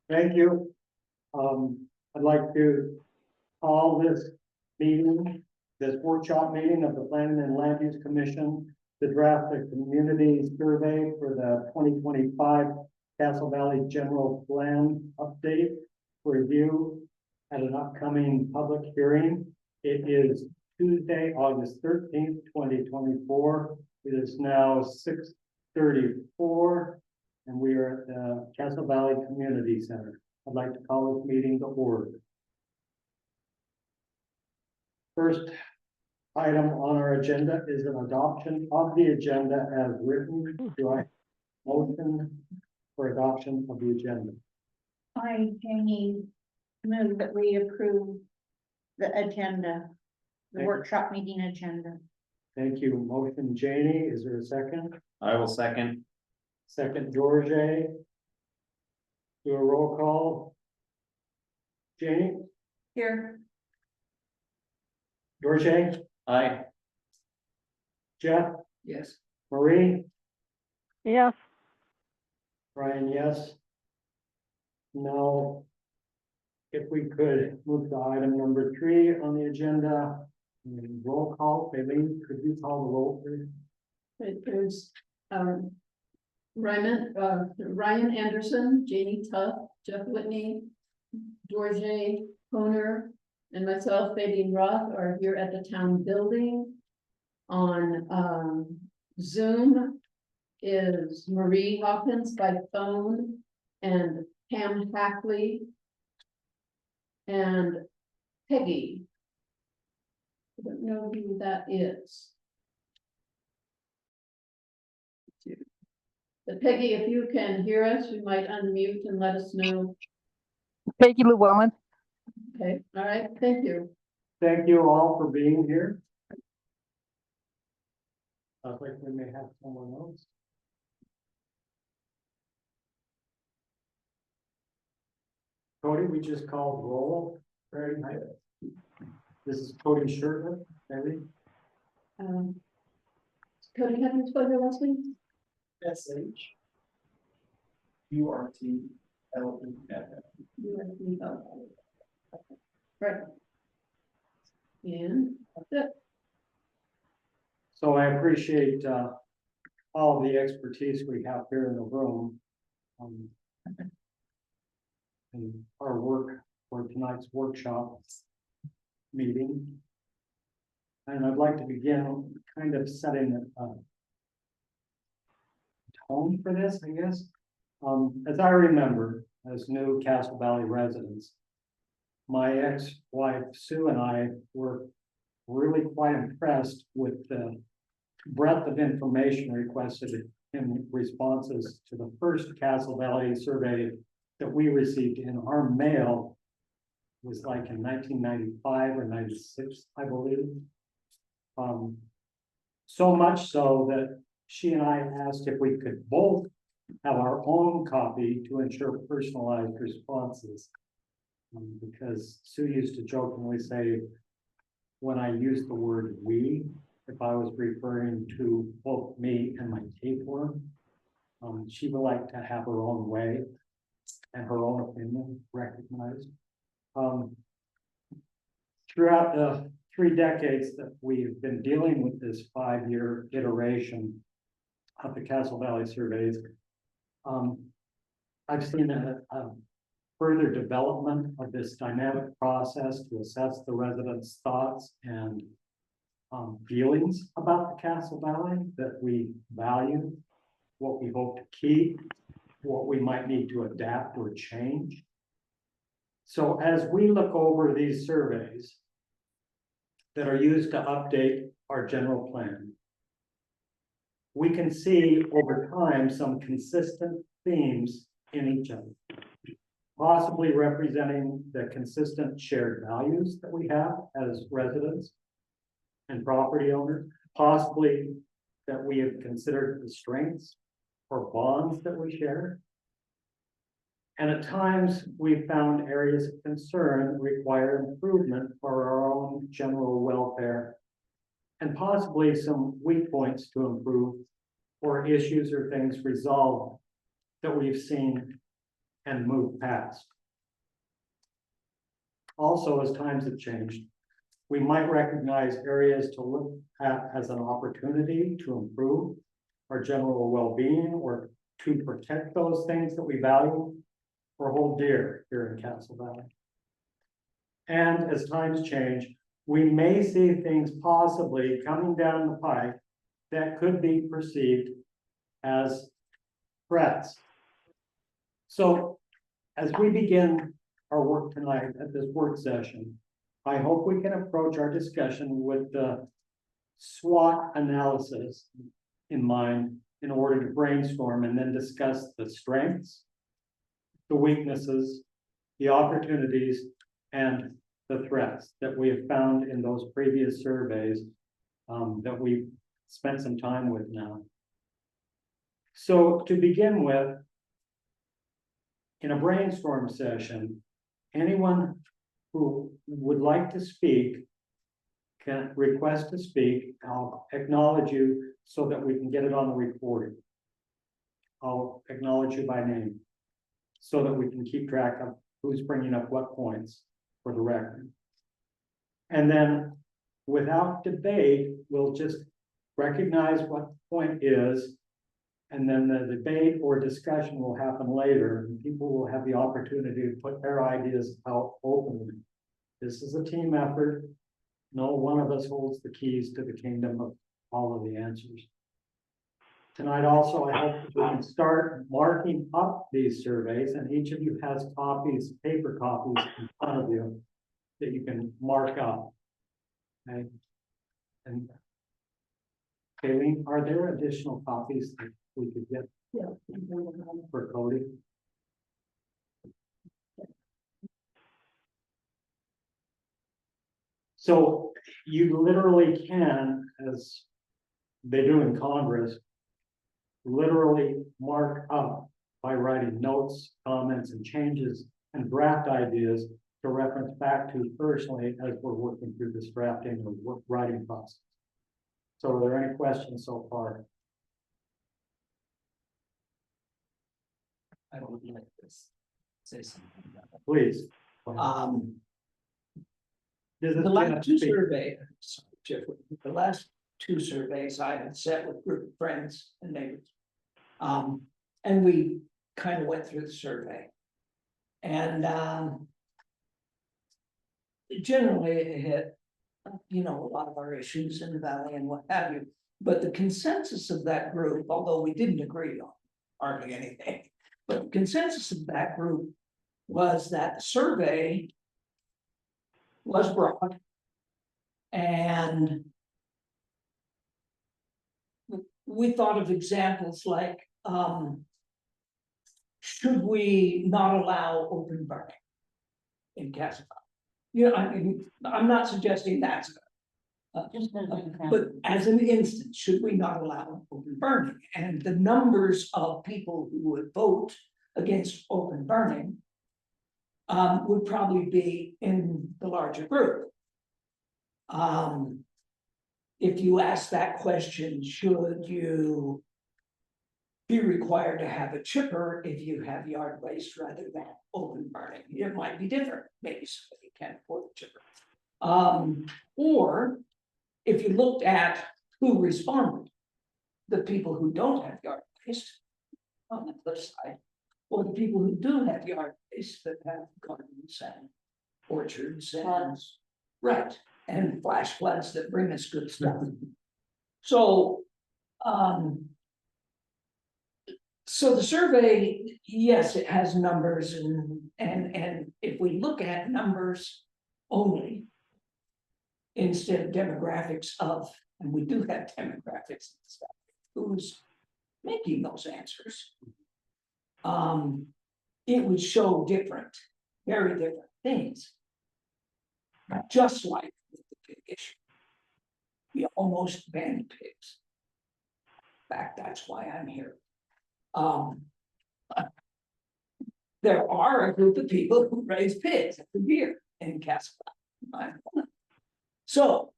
Thank you. I'd like to call this meeting, this workshop meeting of the Planning and Land Use Commission to draft a community survey for the 2025 Castle Valley General Plan update for review at an upcoming public hearing. It is Tuesday, August 13th, 2024. It is now 6:34. And we are at the Castle Valley Community Center. I'd like to call this meeting to order. First item on our agenda is an adoption of the agenda as written. Do I motion for adoption of the agenda? I, Jamie, move that we approve the agenda, the Thank- workshop meeting agenda. Thank you. Motion, Janie. Is there a second? I will second. Second, George. Do a roll call. Janie, Here. George, Aye. Jeff, Yes. Marie, Yes, Brian, yes. Now, if we could move to item number 3 on the agenda, roll call. Aileen, could you call the roll, please? There's, Ryan Anderson, Janie Tuff, Jeff Whitney, George Honer, and myself, Fabian Roth, are here at the town building. On, Zoom is Marie Hawkins by phone and Pam Hackley and Peggy. I don't know who that is. But Peggy, if you can hear us, you might unmute and let us know. Peggy Llewellyn. Okay, all right, thank you. Thank you all for being here. I think we may have someone else. Cody, we just called roll. Very nice. This is Cody Shirtman, maybe? Cody, have you spelled your last name? SHURTLEFF. Right. And that's it. So I appreciate all the expertise we have here in the room. And our work for tonight's workshop meeting. And I'd like to begin kind of setting a tone for this, I guess. As I remember, as new Castle Valley residents, my ex-wife Sue and I were really quite impressed with the breadth of information requested in responses to the first Castle Valley survey that we received in our mail. It was like in 1995 or 96, I believe. So much so that she and I asked if we could both have our own copy to ensure personalized responses. Because Sue used to jokingly say, when I used the word we, if I was referring to both me and my tapeworm, she would like to have her own way and her own opinion recognized. Throughout the 3 decades that we've been dealing with this 5-year iteration of the Castle Valley surveys, I've seen a further development of this dynamic process to assess the residents' thoughts and feelings about the Castle Valley that we value, what we hope to keep, what we might need to adapt or change. So as we look over these surveys that are used to update our general plan, we can see over time some consistent themes in each of them, possibly representing the consistent shared values that we have as residents and property owners, possibly that we have considered the strengths or bonds that we share. And at times we found areas of concern that require improvement for our own general welfare, and possibly some weak points to improve, or issues or things resolved that we've seen and move past. Also, as times have changed, we might recognize areas to look at as an opportunity to improve our general well-being or to protect those things that we value or hold dear here in Castle Valley. And as times change, we may see things possibly coming down the pike that could be perceived as threats. So as we begin our work tonight at this work session, I hope we can approach our discussion with the SWOT analysis in mind in order to brainstorm and then discuss the strengths, the weaknesses, the opportunities, and the threats that we have found in those previous surveys that we've spent some time with now. So to begin with, in a brainstorm session, anyone who would like to speak can request to speak. I'll acknowledge you so that we can get it on the recording. I'll acknowledge you by name so that we can keep track of who's bringing up what points for the record. And then without debate, we'll just recognize what the point is, and then the debate or discussion will happen later, and people will have the opportunity to put their ideas out openly. This is a team effort. No one of us holds the keys to the kingdom of all of the answers. Tonight also, I hope that we can start marking up these surveys, and each of you has copies, paper copies in front of you that you can mark up. Okay. And Kayleen, are there additional copies that we could get for Cody? So you literally can, as they do in Congress, literally mark up by writing notes, comments, and changes and draft ideas to reference back to personally as we're working through this drafting or writing process. So are there any questions so far? I would like to say something about Please. that. This is The last two speak. surveys, the last two surveys I had set with group of friends and neighbors. And we kind of went through the survey. And generally it hit, you know, a lot of our issues in the valley and what have you. But the consensus of that group, although we didn't agree on hardly anything, but the consensus of that group was that the survey was broad. And we thought of examples like, should we not allow open burning in Castle Valley? You know, I mean, I'm not suggesting that's Just as an example. but as an instance, should we not allow open burning? And the numbers of people who would vote against open burning would probably be in the larger group. If you ask that question, should you be required to have a chipper if you have yard waste rather than open burning? It might be different, maybe somebody can't afford a chipper. Or if you looked at who responded, the people who don't have yard waste on the flip side, or the people who do have yard waste that have gardens and orchards and right, and flash floods that bring us good stuff. So, so the survey, yes, it has numbers and if we look at numbers only, instead of demographics of, and we do have demographics and stuff, who's making those answers, it would show different, very different things. Just like with the pig issue. We almost banned pigs. In fact, that's why I'm here. There are a group of people who raise pigs every year in Castle Valley. So,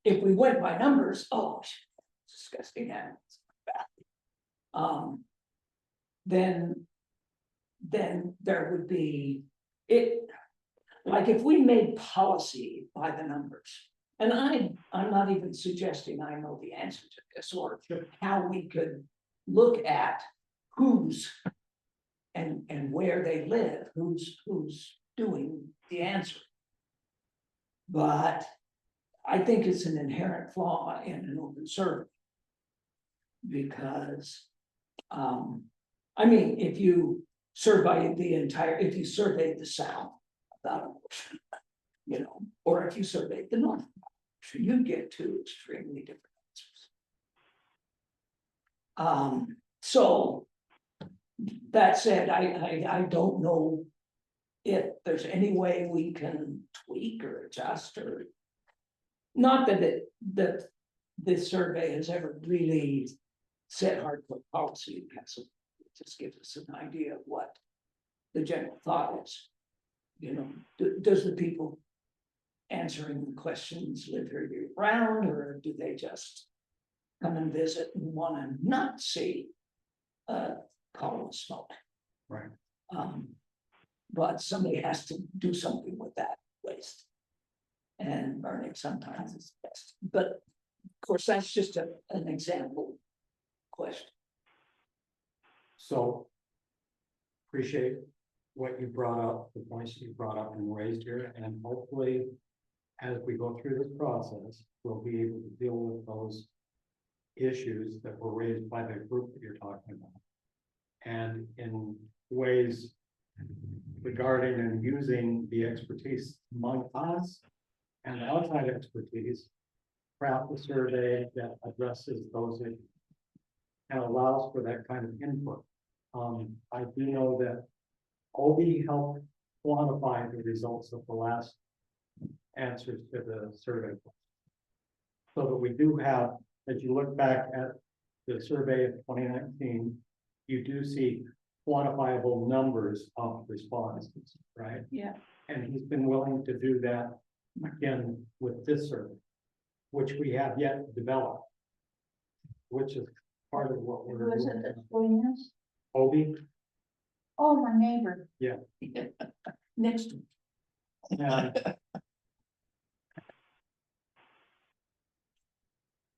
if we went by numbers, oh, disgusting animals. then there would be, it, like if we made policy by the numbers. And I'm not even suggesting I know the answer to this or how we could look at who's and where they live, who's doing the answer. But I think it's an inherent flaw in an open survey. Because, I mean, if you survey if you surveyed the South about abortion, you know, or if you surveyed the North, you get two extremely different answers. So that said, I don't know if there's any way we can tweak or adjust or not that this survey has ever really set hardcore policy. It just gives us an idea of what the general thought is. You know, does the people answering the questions live here year round, or do they just come and visit and want to not see a column of smoke? Right. But somebody has to do something with that waste. And burning sometimes is best. But of course, that's just an example question. So appreciate what you brought up, the points you brought up and raised here, and hopefully as we go through this process, we'll be able to deal with those issues that were raised by the group that you're talking about. And in ways regarding and using the expertise among us and the outside expertise, craft a survey that addresses those issues and allows for that kind of input. I do know that Obi helped quantify the results of the last answers to the survey. So that we do have, as you look back at the survey of 2019, you do see quantifiable numbers of responses, right? Yeah. And he's been willing to do that again with this survey, which we have yet to develop, which is part of what Who we're is it doing. that's doing this? Obi, Oh, my neighbor. Next. and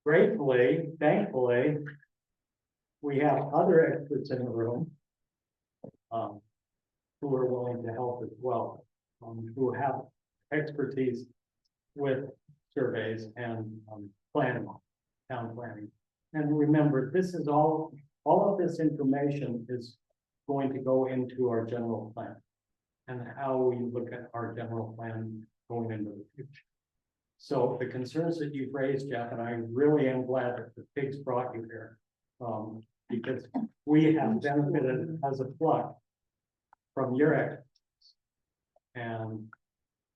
gratefully, thankfully, we have other experts in the room who are willing to help as well, who have expertise with surveys and planning, town planning. And remember, this is all of this information is going to go into our general plan and how we look at our general plan going into the future. So the concerns that you've raised, Jeff, and I really am glad that the pigs brought you here, because we have benefited as a PLUC from your expertise and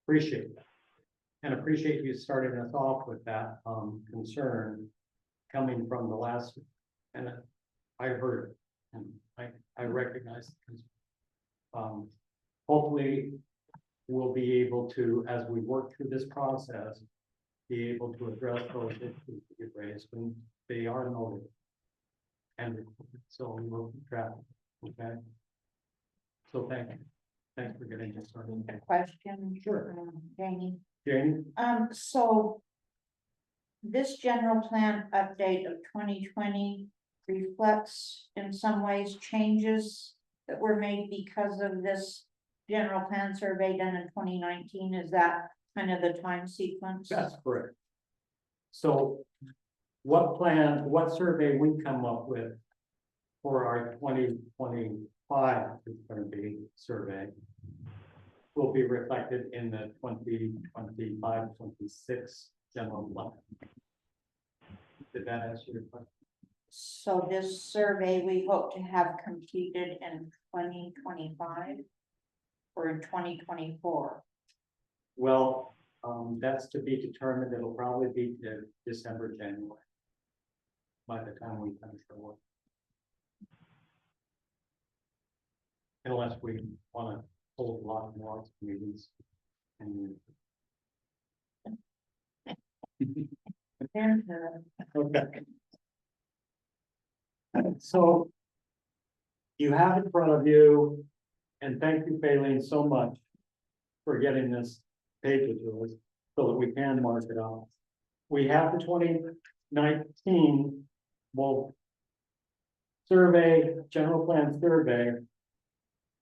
appreciate that. And appreciate you starting us off with that concern coming from the last, and I heard it, and I recognize the concern. Hopefully we'll be able to, as we work through this process, be able to address those issues that you've raised, and they are noted. And so we'll keep track, okay? So thank you. Thanks for getting us started. A question. Sure. Jamie. Jane? So this general plan update of 2020 reflects in some ways changes that were made because of this general plan survey done in 2019. Is that kind of the time sequence? That's correct. So what survey we come up with for our 2025 is going to be survey will be reflected in the 2025-26 general plan. Did that answer your question? So this survey we hope to have completed in 2025 or in 2024? Well, that's to be determined. It'll probably be December, January by the time we finish the work. Unless we want to hold lots and lots of meetings. And okay. So you have in front of you, and thank you, Faylene, so much for getting this paper to us so that we can mark it off. We have the 2019, well, survey, general plan survey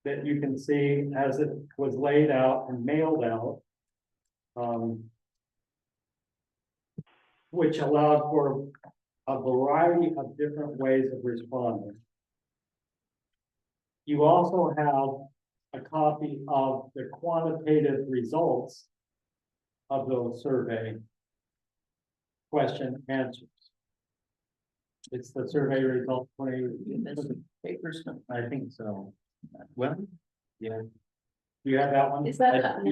that you can see as it was laid out and mailed out. Which allowed for a variety of different ways of responding. You also have a copy of the quantitative results of those survey question answers. It's the survey result 20. Papers. I think so. Well, yeah. You have that one? Is that?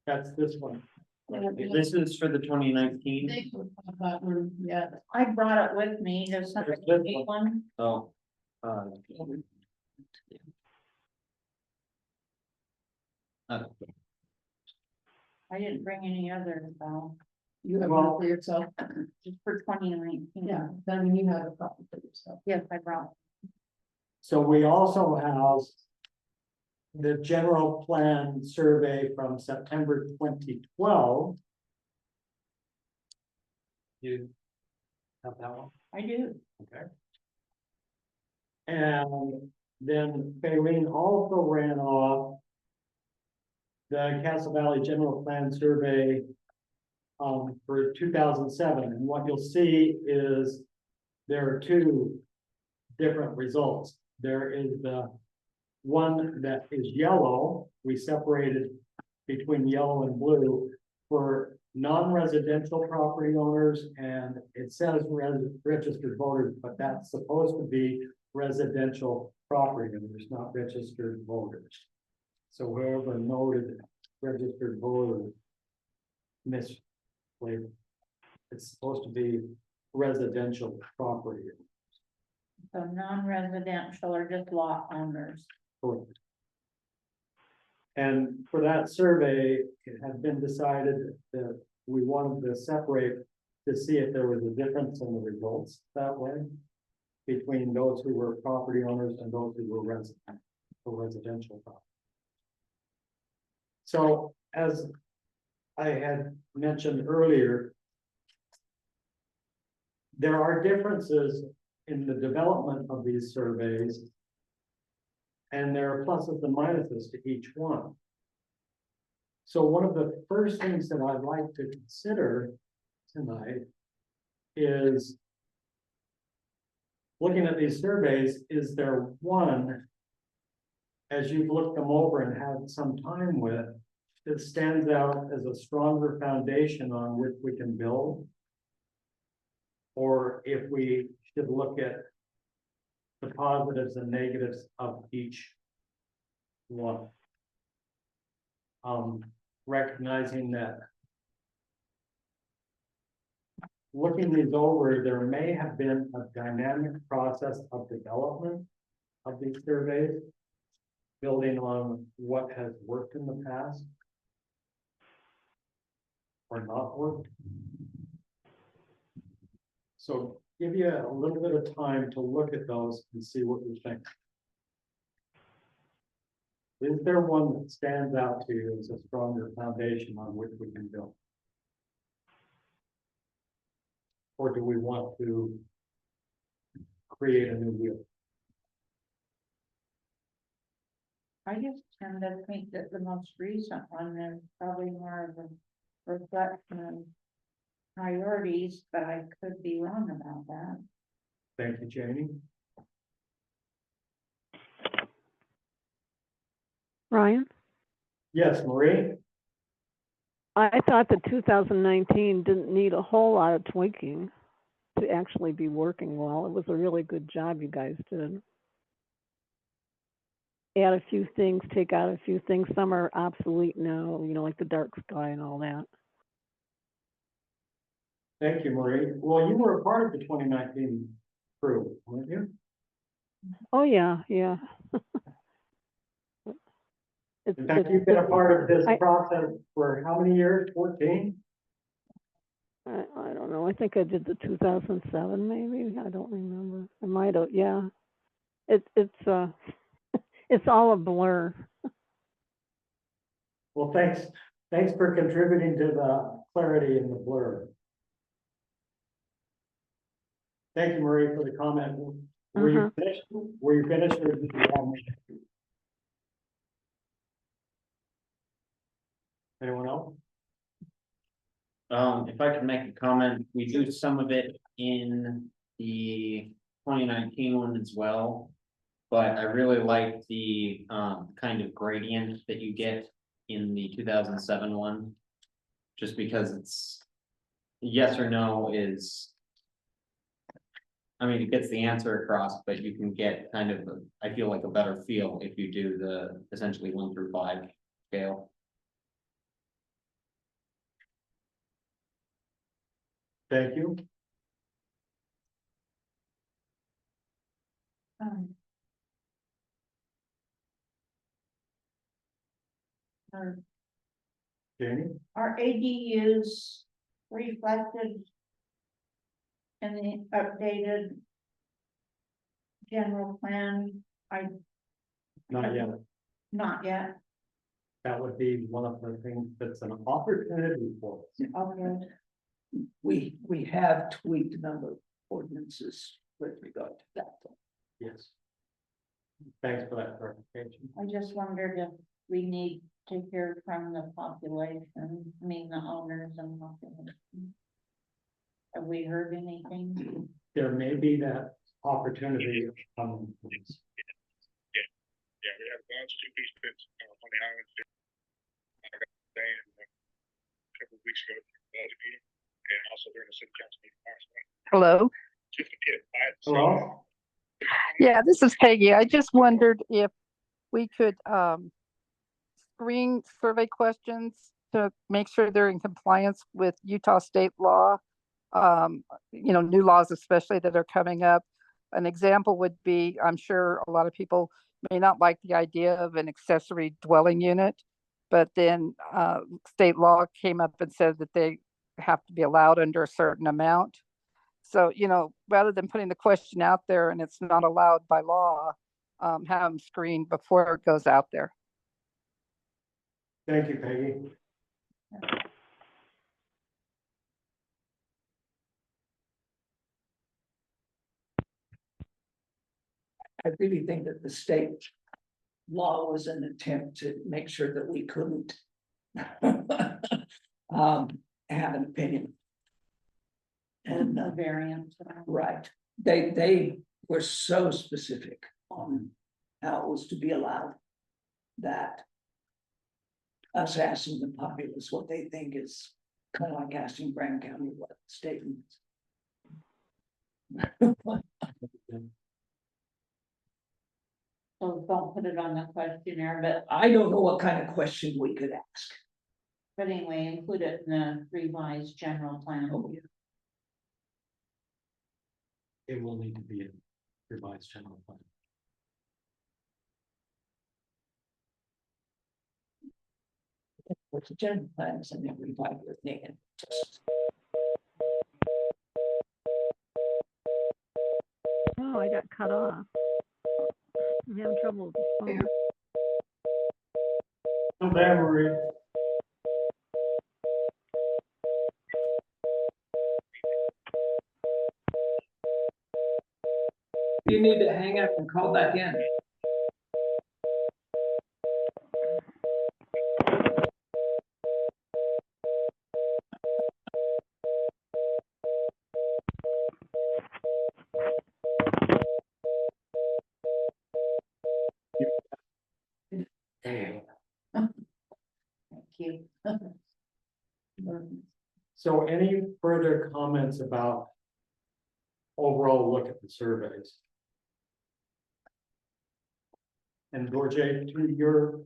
That's this one. This is for the 2019. Yeah. I brought it with me, there's something, There's this big one, Oh. I didn't bring any other, You have Well- one for yourself. just for 2019. Yeah, I mean, you have a copy for yourself. Yes, I brought. So we also have the general plan survey from September 2012. You have that one? I do. Okay. And then Faylene also ran off the Castle Valley General Plan Survey for 2007. And what you'll see is there are two different results. There is the one that is yellow. We separated between yellow and blue for non-residential property owners, and it says registered voters, but that's supposed to be residential property owners, not registered voters. So whoever noted registered voter mislaid, it's supposed to be residential property. So non-residential or just lot owners. Correct. And for that survey, it had been decided that we wanted to separate to see if there was a difference in the results that way between those who were property owners and those who were residential property. So as I had mentioned earlier, there are differences in the development of these surveys, and there are pluses and minuses to each one. So one of the first things that I'd like to consider tonight is looking at these surveys, is there one, as you've looked them over and had some time with, that stands out as a stronger foundation on which we can build? Or if we should look at the positives and negatives of each one. Recognizing that looking these over, there may have been a dynamic process of development of these surveys, building on what has worked in the past or not worked. So give you a little bit of time to look at those and see what you think. Is there one that stands out to you as a stronger foundation on which we can build? Or do we want to create a new wheel? I just tend to think that the most recent one is probably more of a reflection of priorities, but I could be wrong about that. Thank you, Janie. Ryan, Yes, Marie? I thought that 2019 didn't need a whole lot of tweaking to actually be working well. It was a really good job you guys did. Add a few things, take out a few things. Some are obsolete now, you know, like the dark sky and all that. Thank you, Marie. Well, you were a part of the 2019 crew, weren't you? Oh, yeah, yeah. In fact, you've been a part of this I- process for how many years? 14? I don't know. I think I did the 2007 maybe. I don't remember. I might have, yeah. it's it's all a blur. Well, thanks for contributing to the clarity in the blur. Thank you, Marie, for the comment. Were you finished? Were you finished or did you have more? Anyone else? If I could make a comment, we do some of it in the 2019 one as well. But I really like the, kind of gradient that you get in the 2007 one. Just because it's, yes or no is. I mean, it gets the answer across, but you can get kind of, I feel like a better feel if you do the essentially 1 through 5 scale. Thank you. Um, Are Jamie? are ADUs reflected in the updated general plan? Not yet. Not yet, That would be one of the things that's an opportunity for us. okay, We have tweaked a number of ordinances with regard to that. Yes. Thanks for that clarification. I just wondered if we need to hear from the population, I mean, the owners and population. Have we heard anything? There may be that opportunity. Yeah, we have lots of pieces on the island. Like I was saying, a couple of weeks ago, the meeting, and also during the city council meeting last night. Hello. Just to get that. Hello? Yeah, this is Peggy. I just wondered if we could screen survey questions to make sure they're in compliance with Utah state law. New laws especially that are coming up. An example would be, I'm sure a lot of people may not like the idea of an accessory dwelling unit, but then state law came up and said that they have to be allowed under a certain amount. So, rather than putting the question out there and it's not allowed by law, have them screened before it goes out there. Thank you, Peggy. I really think that the state law was an attempt to make sure that we couldn't have an opinion. And A variant. right, they were so specific on how it was to be allowed that us asking the populace what they think is kind of like asking Graham County what the state means. So don't put it on the questionnaire, but I don't know what kind of question we could ask. anyway, include it in the revised general plan. Oh, yeah. It will need to be in revised general plan. What's the general plan is an every 5-year thing and just. Oh, I got cut off. I'm having trouble with the phone. Still there, Marie. You need to hang up and call back in. Thank you. So any further comments about overall look at the surveys? And Dorje, to your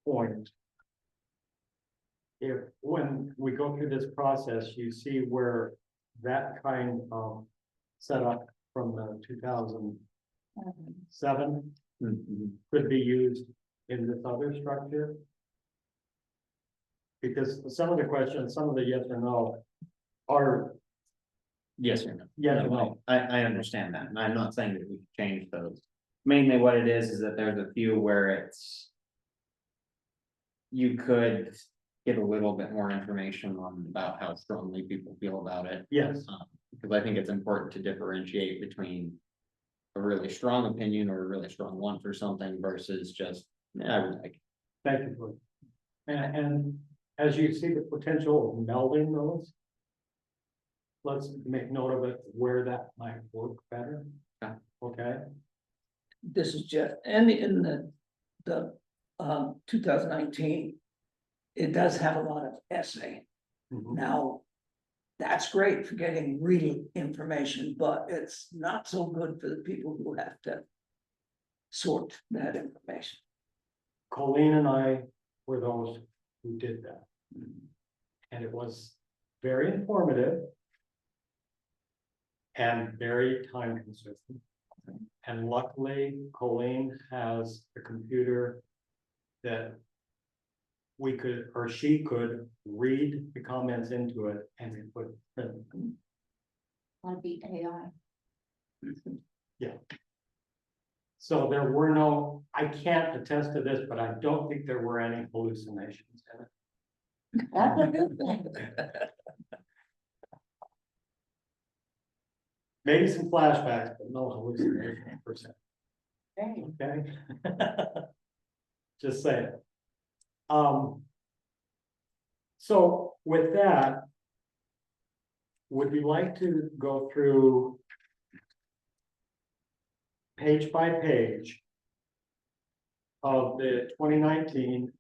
point, if when we go through this process, you see where that kind of setup from the 2007 could be used in this other structure? Because some of the questions, some of the yes or no are Yes or no? yes or No, no. I understand that, and I'm not saying that we change those. mainly what it is that there's a few where it's. You could get a little bit more information on about how strongly people feel about it. Yes, Because I think it's important to differentiate between. A really strong opinion or a really strong want for something versus just, I would like. thank you. George. And as you see the potential of melding those. Let's make note of it where that might work better. Yeah. Okay, This is Jeff, and in the 2019. It does have a lot of essay. Mhm. Now. That's great for getting real information, but it's not so good for the people who have to. Sort that information. Colleen and I were those who did that. And it was very informative. And very time consuming. And luckily, Colleen has a computer that we could, or she could read the comments into it and it would print them. Wanna be AI. So there were no, I can't attest to this, but I don't think there were any hallucinations in it. That's a good thing. Maybe some flashbacks, but no hallucinations per se. Right. Okay. Just saying. So with that. Would you like to go through? Page by page. Of the 2019.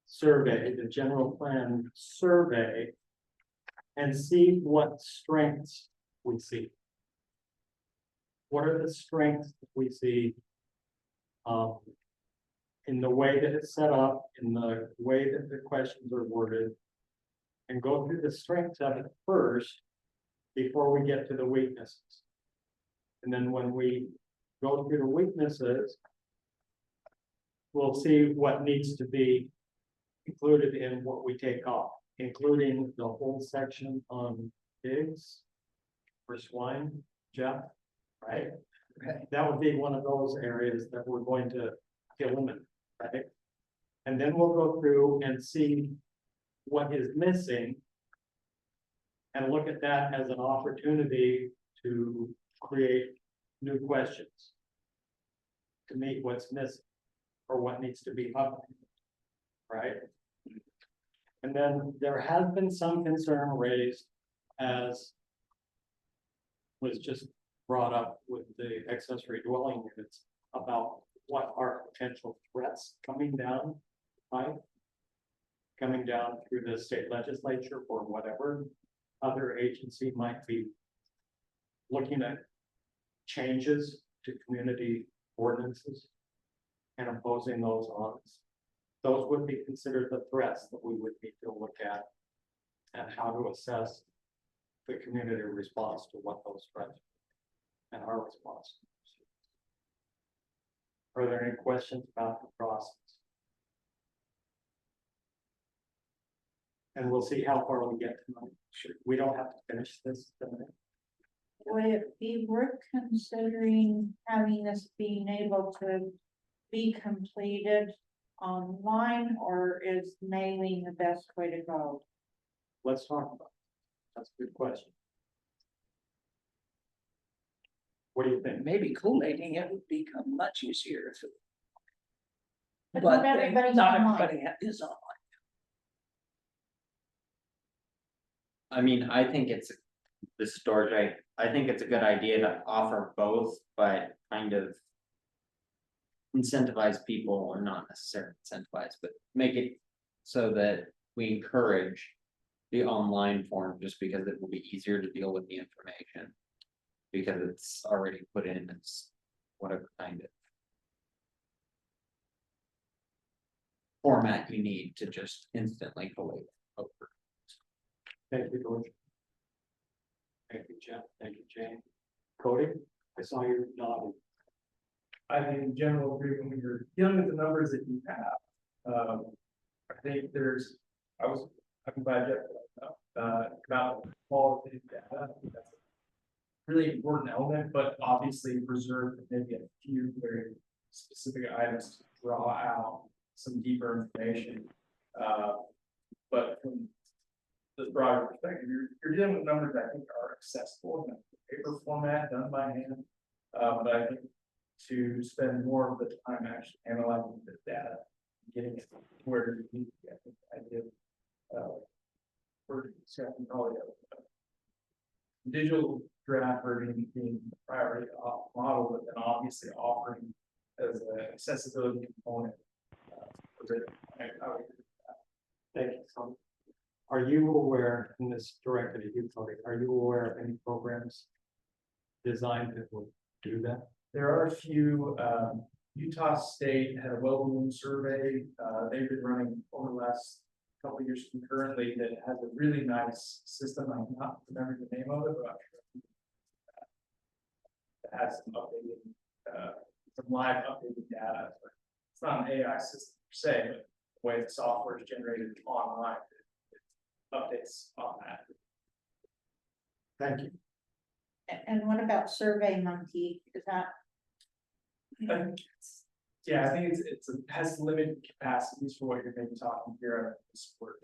Survey, the general plan survey. And see what strengths we see. What are the strengths that we see? In the way that it's set up, in the way that the questions are worded. And go through the strengths of it first, before we get to the weaknesses. And then when we go through the weaknesses, we'll see what needs to be included in what we take off, including the whole section on pigs for swine, Jeff, right? Okay. That would be one of those areas that we're going to eliminate, right? And then we'll go through and see what is missing. And look at that as an opportunity to create new questions. To meet what's missing or what needs to be updated, right? And then there has been some concern raised as was just brought up with the accessory dwelling units about what are potential threats coming down, right? Coming down through the state legislature or whatever other agency might be looking at changes to community ordinances and imposing those on us. Those would be considered the threats that we would need to look at and how to assess the community response to what those threats are and our response. Are there any questions about the process? And we'll see how far we get tonight. Sure. We don't have to finish this tonight. Would it be worth considering having this being able to be completed online, or is mailing the best way to go? Let's talk about it. That's a good question. What do you think? Maybe collating it would become much easier if it. But not then everybody's not online. everybody is online. I mean, I think it's the storage, I think it's a good idea to offer both, but kind of. Incentivize people, or not necessarily incentivize, but make it so that we encourage. The online form, just because it will be easier to deal with the information. Because it's already put in as whatever kind of. Format you need to just instantly collate it over. Thank you, George. Thank you, Jeff. Thank you, Jane. Cody, I saw you nodding. I think in general, agree when you're dealing with the numbers that you have. I think I'm glad Jeff, about qualitative data. I think that's really important element, but obviously preserve maybe a few very specific items to draw out some deeper information. But from the broader perspective, you're dealing with numbers that I think are accessible in a paper format done by hand. But I think to spend more of the time actually analyzing the data, getting it where you need to get, I think I did. We're discussing probably a digital draft version being the priority model, but then obviously offering as an accessibility component. For it. I would agree with that. Thank you, Tom. Are you aware, and this directed at you, Cody, are you aware of any programs designed that will do that? There are a few, Utah State had a well-known survey, they've been running over the last couple of years concurrently that has a really nice system. I'm not remembering the name of it, but I'm sure it has some updated, some live updated data. It's not an AI system per se, but the way the software is generated online, it updates on that. Thank you. And what about Survey Monkey? Is that? Yeah, I think it has limited capacities for what you're maybe talking here at the support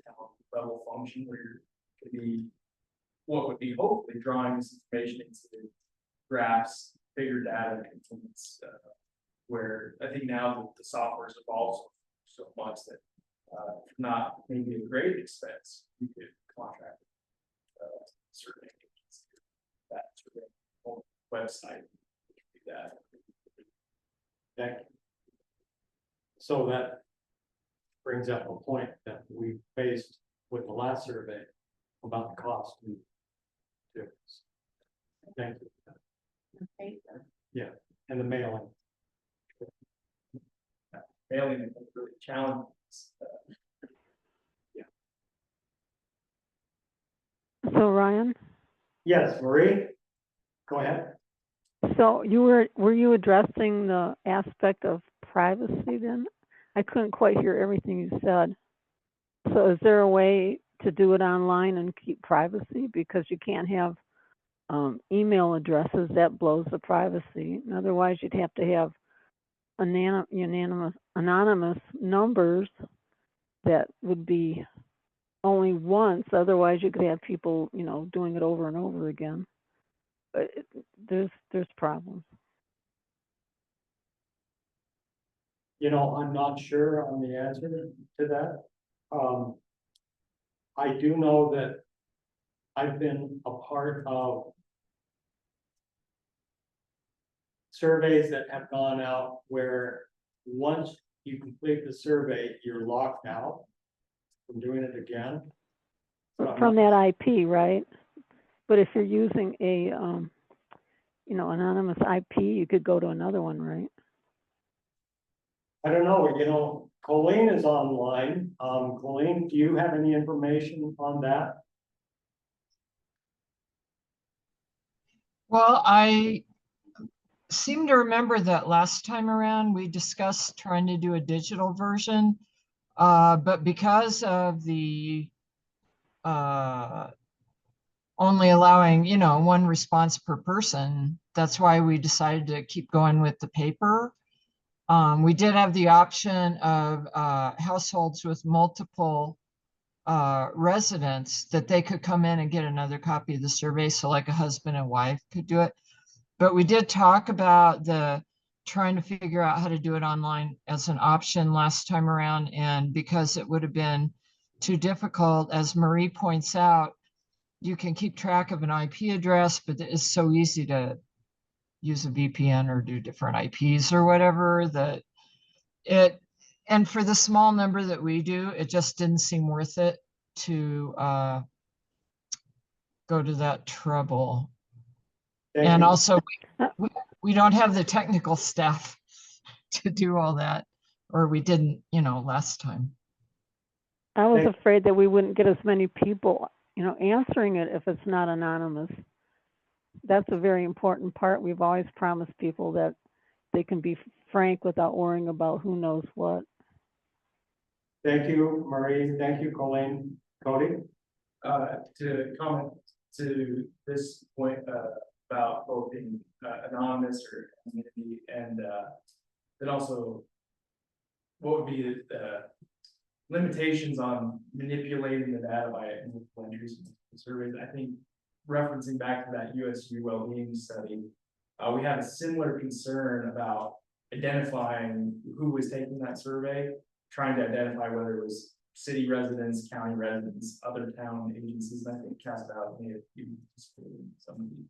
level function where you're could be what would be hopefully drawing this information into graphs, bigger data components, where I think now the software has evolved so much that not maybe a great expense, you could contract certain agents that sort of website do that. Thank you. So that brings up a point that we faced with the last survey about the cost. Thank you. Okay. And the mailing. Mailing is really challenging. So Ryan, Yes, Marie, go ahead. so were you addressing the aspect of privacy then? I couldn't quite hear everything you said. So is there a way to do it online and keep privacy? Because you can't have email addresses, that blows the privacy. And otherwise you'd have to have anonymous numbers that would be only once. Otherwise you could have people, doing it over and over again. But there's problems. I'm not sure on the answer to that. I do know that I've been a part of surveys that have gone out where once you complete the survey, you're locked out from doing it again. From that IP, right? But if you're using a, anonymous IP, you could go to another one, right? I don't know, Colleen is online. Colleen, do you have any information on that? Well, I seem to remember that last time around we discussed trying to do a digital version, but because of the only allowing, one response per person, that's why we decided to keep going with the paper. We did have the option of households with multiple residents that they could come in and get another copy of the survey. So like a husband and wife could do it. But we did talk about trying to figure out how to do it online as an option last time around. And because it would have been too difficult, as Marie points out, you can keep track of an IP address, but it's so easy to use a VPN or do different IPs or whatever and for the small number that we do, it just didn't seem worth it to go to that trouble. And also we don't have the technical staff to do all that, or we didn't, last time. I was afraid that we wouldn't get as many people, answering it if it's not anonymous. That's a very important part. We've always promised people that they can be frank without worrying about who knows what. Thank you, Marie. Thank you, Colleen. Cody? To comment to this point, about both being anonymous or community, and then also what would be the limitations on manipulating the data by multiple entries and surveys. I think referencing back to that USU well-being study, we had a similar concern about identifying who was taking that survey, trying to identify whether it was city residents, county residents, other town agencies, and I think Castle Valley may have even participated in some of these.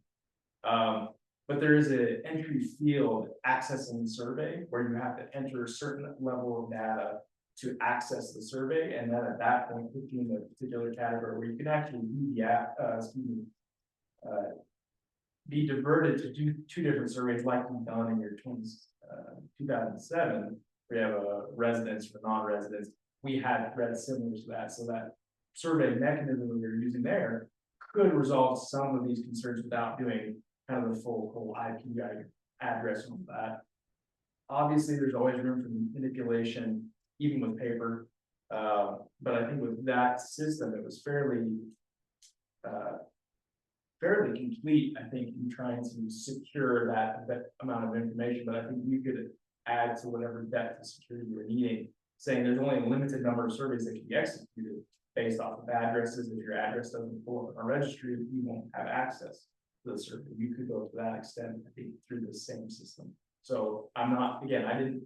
But there is an entry field accessing the survey where you have to enter a certain level of data to access the survey, and then at that point, put you in a particular category where you can actually be diverted to do two different surveys like you've done in your 2007, where you have a residence for non-residents. We had threads similar to that, so that survey mechanism that you're using there could resolve some of these concerns without doing kind of the full whole IP address on that. Obviously, there's always room for manipulation, even with paper. But I think with that system, it was fairly complete, I think, in trying to secure that amount of information. But I think you could add to whatever depth of security you're needing, saying there's only a limited number of surveys that can be executed based off of addresses. If your address doesn't pull up in our registry, you won't have access to the survey. You could go to that extent, I think, through the same system. So I'm not, again,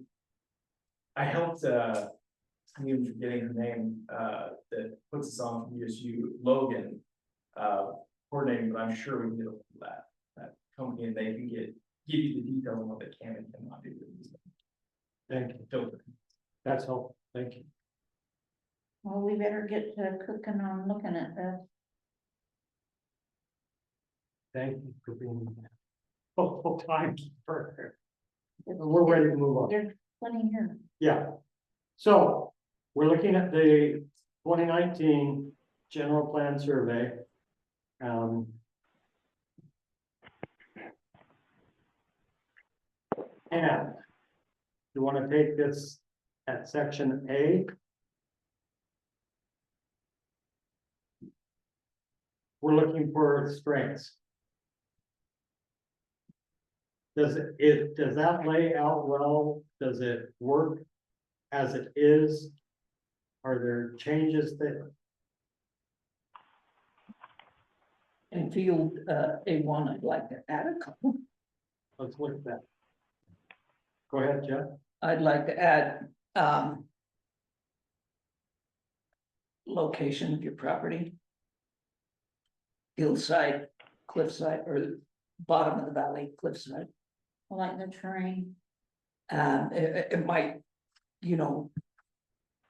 I helped, I'm even forgetting her name, that puts us on from USU, Logan, coordinating, but I'm sure we can get that company, and they can give you the details on what they can and cannot do. Thank you. That's helpful. Thank you. Well, we better get to cooking on looking at this. Thank you for being there. Oh, time for. We're ready to move on. There's plenty here. Yeah. So we're looking at the 2019 general plan survey. And you want to take this at section A. We're looking for strengths. Does that lay out well? Does it work as it is? Are there changes that? In field A1, I'd like to add a couple. Let's look at that. Go ahead, Jeff. I'd like to add location of your property. Hillside, cliffside, or bottom of the valley, cliffside. Like the terrain. It might,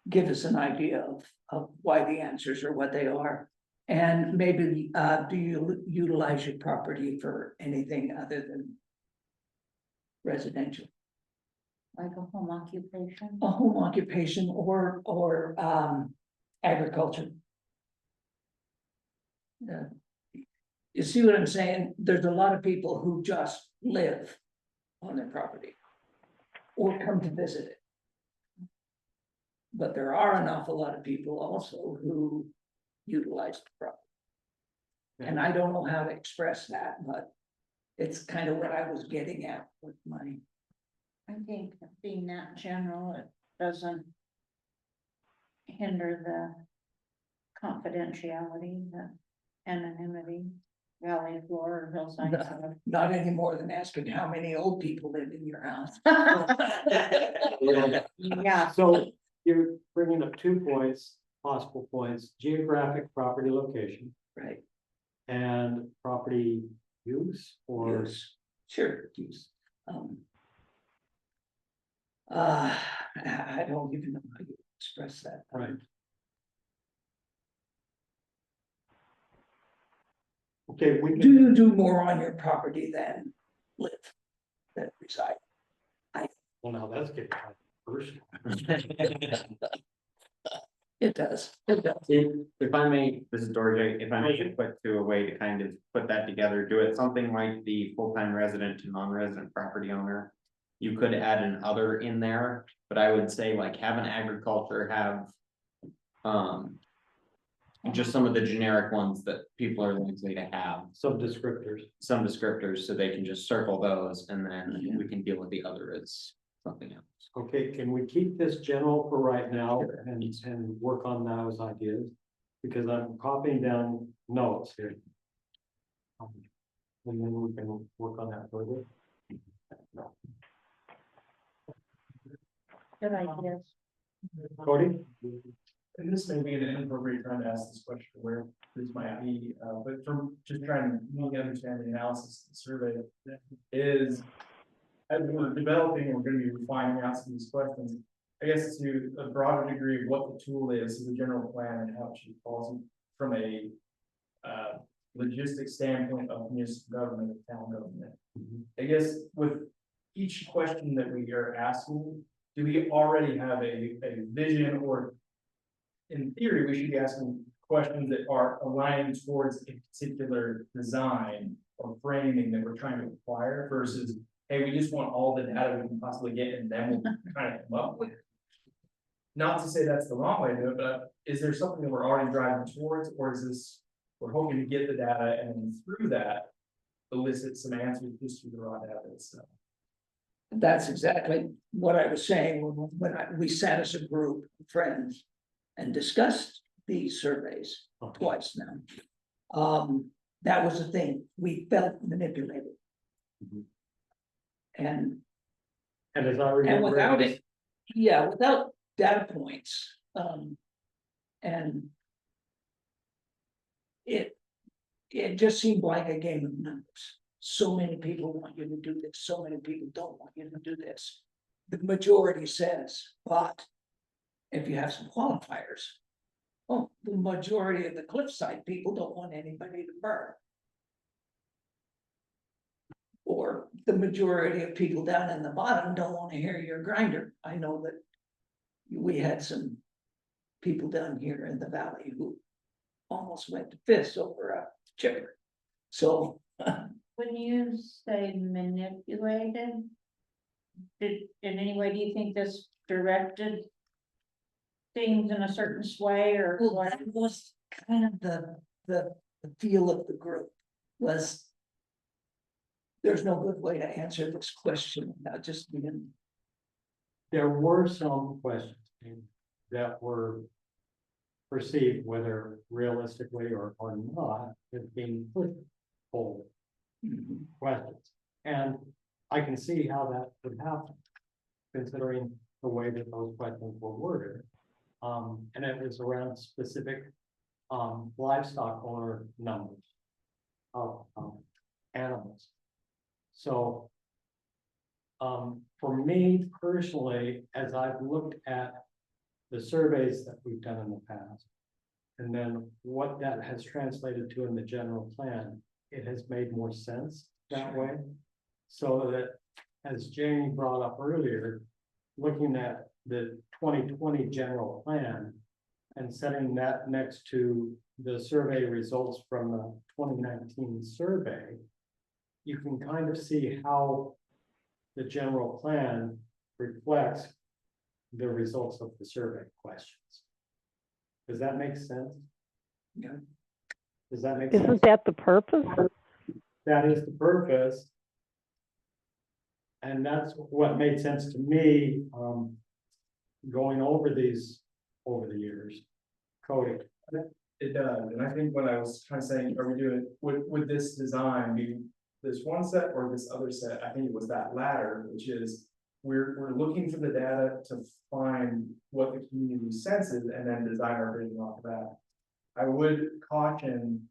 give us an idea of why the answers are what they are. And maybe, do you utilize your property for anything other than residential? Like a home occupation. A home occupation or agriculture. You see what I'm saying? There's a lot of people who just live on their property or come to visit it. But there are an awful lot of people also who utilize the property. And I don't know how to express that, but it's kind of what I was getting at with my. I think being that general, it doesn't hinder the confidentiality, the anonymity, valley floor or hillside. Not any more than asking how many old people live in your house. Yeah, So you're bringing up 2 points, possible points: geographic property location. Right. And property use or. Use. Sure, use. I don't even know how you express that. Right. Okay, Do you do more on your property than live, than reside? Well, now that's getting kind of personal. It does, it does. If I may, this is Dorje, if I may put to a way to kind of put that together, do it something like the full-time resident to non-resident property owner. You could add an other in there, but I would say like have an agriculture, have just some of the generic ones that people are likely to have, Some descriptors. some descriptors, so they can just circle those and then we can deal with the other as something else. Okay, can we keep this general for right now and work on those ideas? Because I'm copying down notes here. And then we can work on that further. Good ideas. Cody? And this may be an inappropriate time to ask this question, where this might be, but from just trying to really understand the analysis of the survey is. As we're developing, and we're gonna be refining out some of these questions, I guess to a broader degree of what the tool is, the general plan and how it should fall from a. Logistics standpoint of municipal government, of town government. I guess with each question that we are asking, do we already have a vision, or in theory, we should be asking questions that are aligned towards a particular design or framing that we're trying to acquire versus, hey, we just want all the data we can possibly get and then we'll kind of come up with it. Not to say that's the wrong way to do it, but is there something that we're already driving towards, or is this, we're hoping to get the data and then through that elicit some answers just through the raw data itself? That's exactly what I was saying when we sat as a group of friends and discussed these surveys twice now. That was the thing, we felt manipulated. Mhm. And as I remember. without it, yeah, without data points, and it just seemed like a game of numbers. So many people want you to do this, so many people don't want you to do this. The majority says, but if you have some qualifiers, oh, the majority of the cliffside people don't want anybody to burn. Or the majority of people down in the bottom don't want to hear your grinder. I know that we had some people down here in the valley who almost went to fists over a chipper. So When you say manipulated, in any way, do you think this directed things in a certain way or well, what? that was kind of the feel of the group was. There's no good way to answer this question without just being. There were some questions that were perceived, whether realistically or not, as being put forward questions. And I can see how that would happen, considering the way that those questions were worded. And it was around specific livestock owner numbers of animals. So for me personally, as I've looked at the surveys that we've done in the past, and then what that has translated to in the general plan, it has made more sense that way. So that, as Jamie brought up earlier, looking at the 2020 general plan and setting that next to the survey results from the 2019 survey, you can kind of see how the general plan reflects the results of the survey questions. Does that make sense? Yeah. Does that make sense? Isn't that the purpose? That is the purpose. And that's what made sense to me, going over these over the years. Cody. It does, and I think what I was kind of saying, are we doing, would this design be this one set or this other set? I think it was that latter, which is we're looking for the data to find what the community senses and then design our vision off of that. I would caution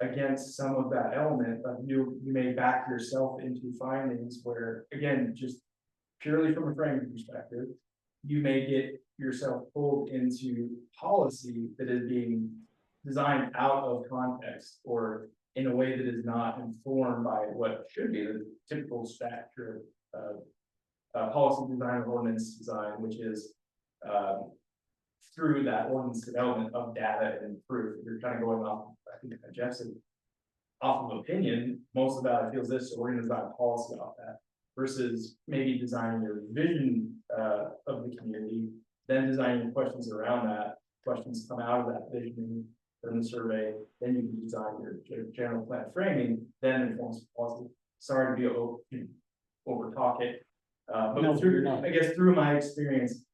against some of that element, but you may back yourself into findings where, again, just purely from a framing perspective, you may get yourself pulled into policy that is being designed out of context or in a way that is not informed by what should be the typical stature of policy design or ordinance design, which is through that ordinance development of data and proof. You're kind of going off, I think Jeff said, off of opinion, most of that feels this, so we're gonna design policy off that, versus maybe designing your vision of the community, then designing questions around that. Questions come out of that vision then the survey, then you can design your general plan framing, then informs policy. Sorry to be over talk it. No, But you're through, not. I guess through my experience,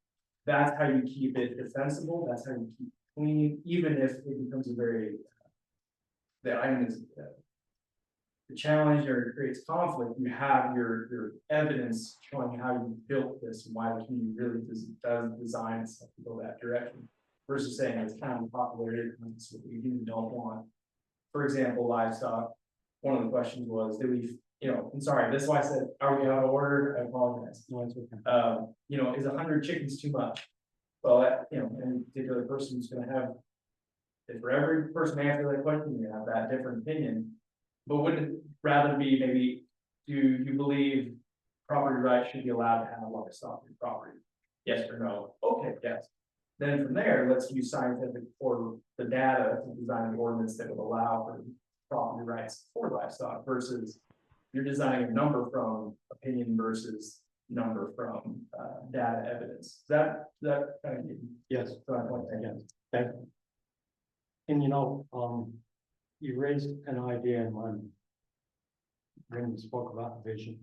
that's how you keep it defensible, that's how you keep it clean, even if it becomes a very, the item is, the challenge or it creates conflict, you have your evidence showing how you built this, and why the community really does design stuff to go that direction. Versus saying it's kind of popularity, it's what we do and don't want. For example, livestock, one of the questions was, did we, I'm sorry, that's why I said, are we out of order? I apologize. No, it's okay. Is 100 chickens too much? Well, that, any particular person is gonna have, if for every person answer that question, you have that different opinion. But wouldn't it rather be maybe, do you believe property rights should be allowed to have livestock in property? Yes or no? Okay, yes. Then from there, let's use scientific or the data to design an ordinance that would allow for property rights for livestock versus you're designing a number from opinion versus number from data evidence. That kind of. Yes. Again, thank you. And you raised an idea in mind when you spoke about vision.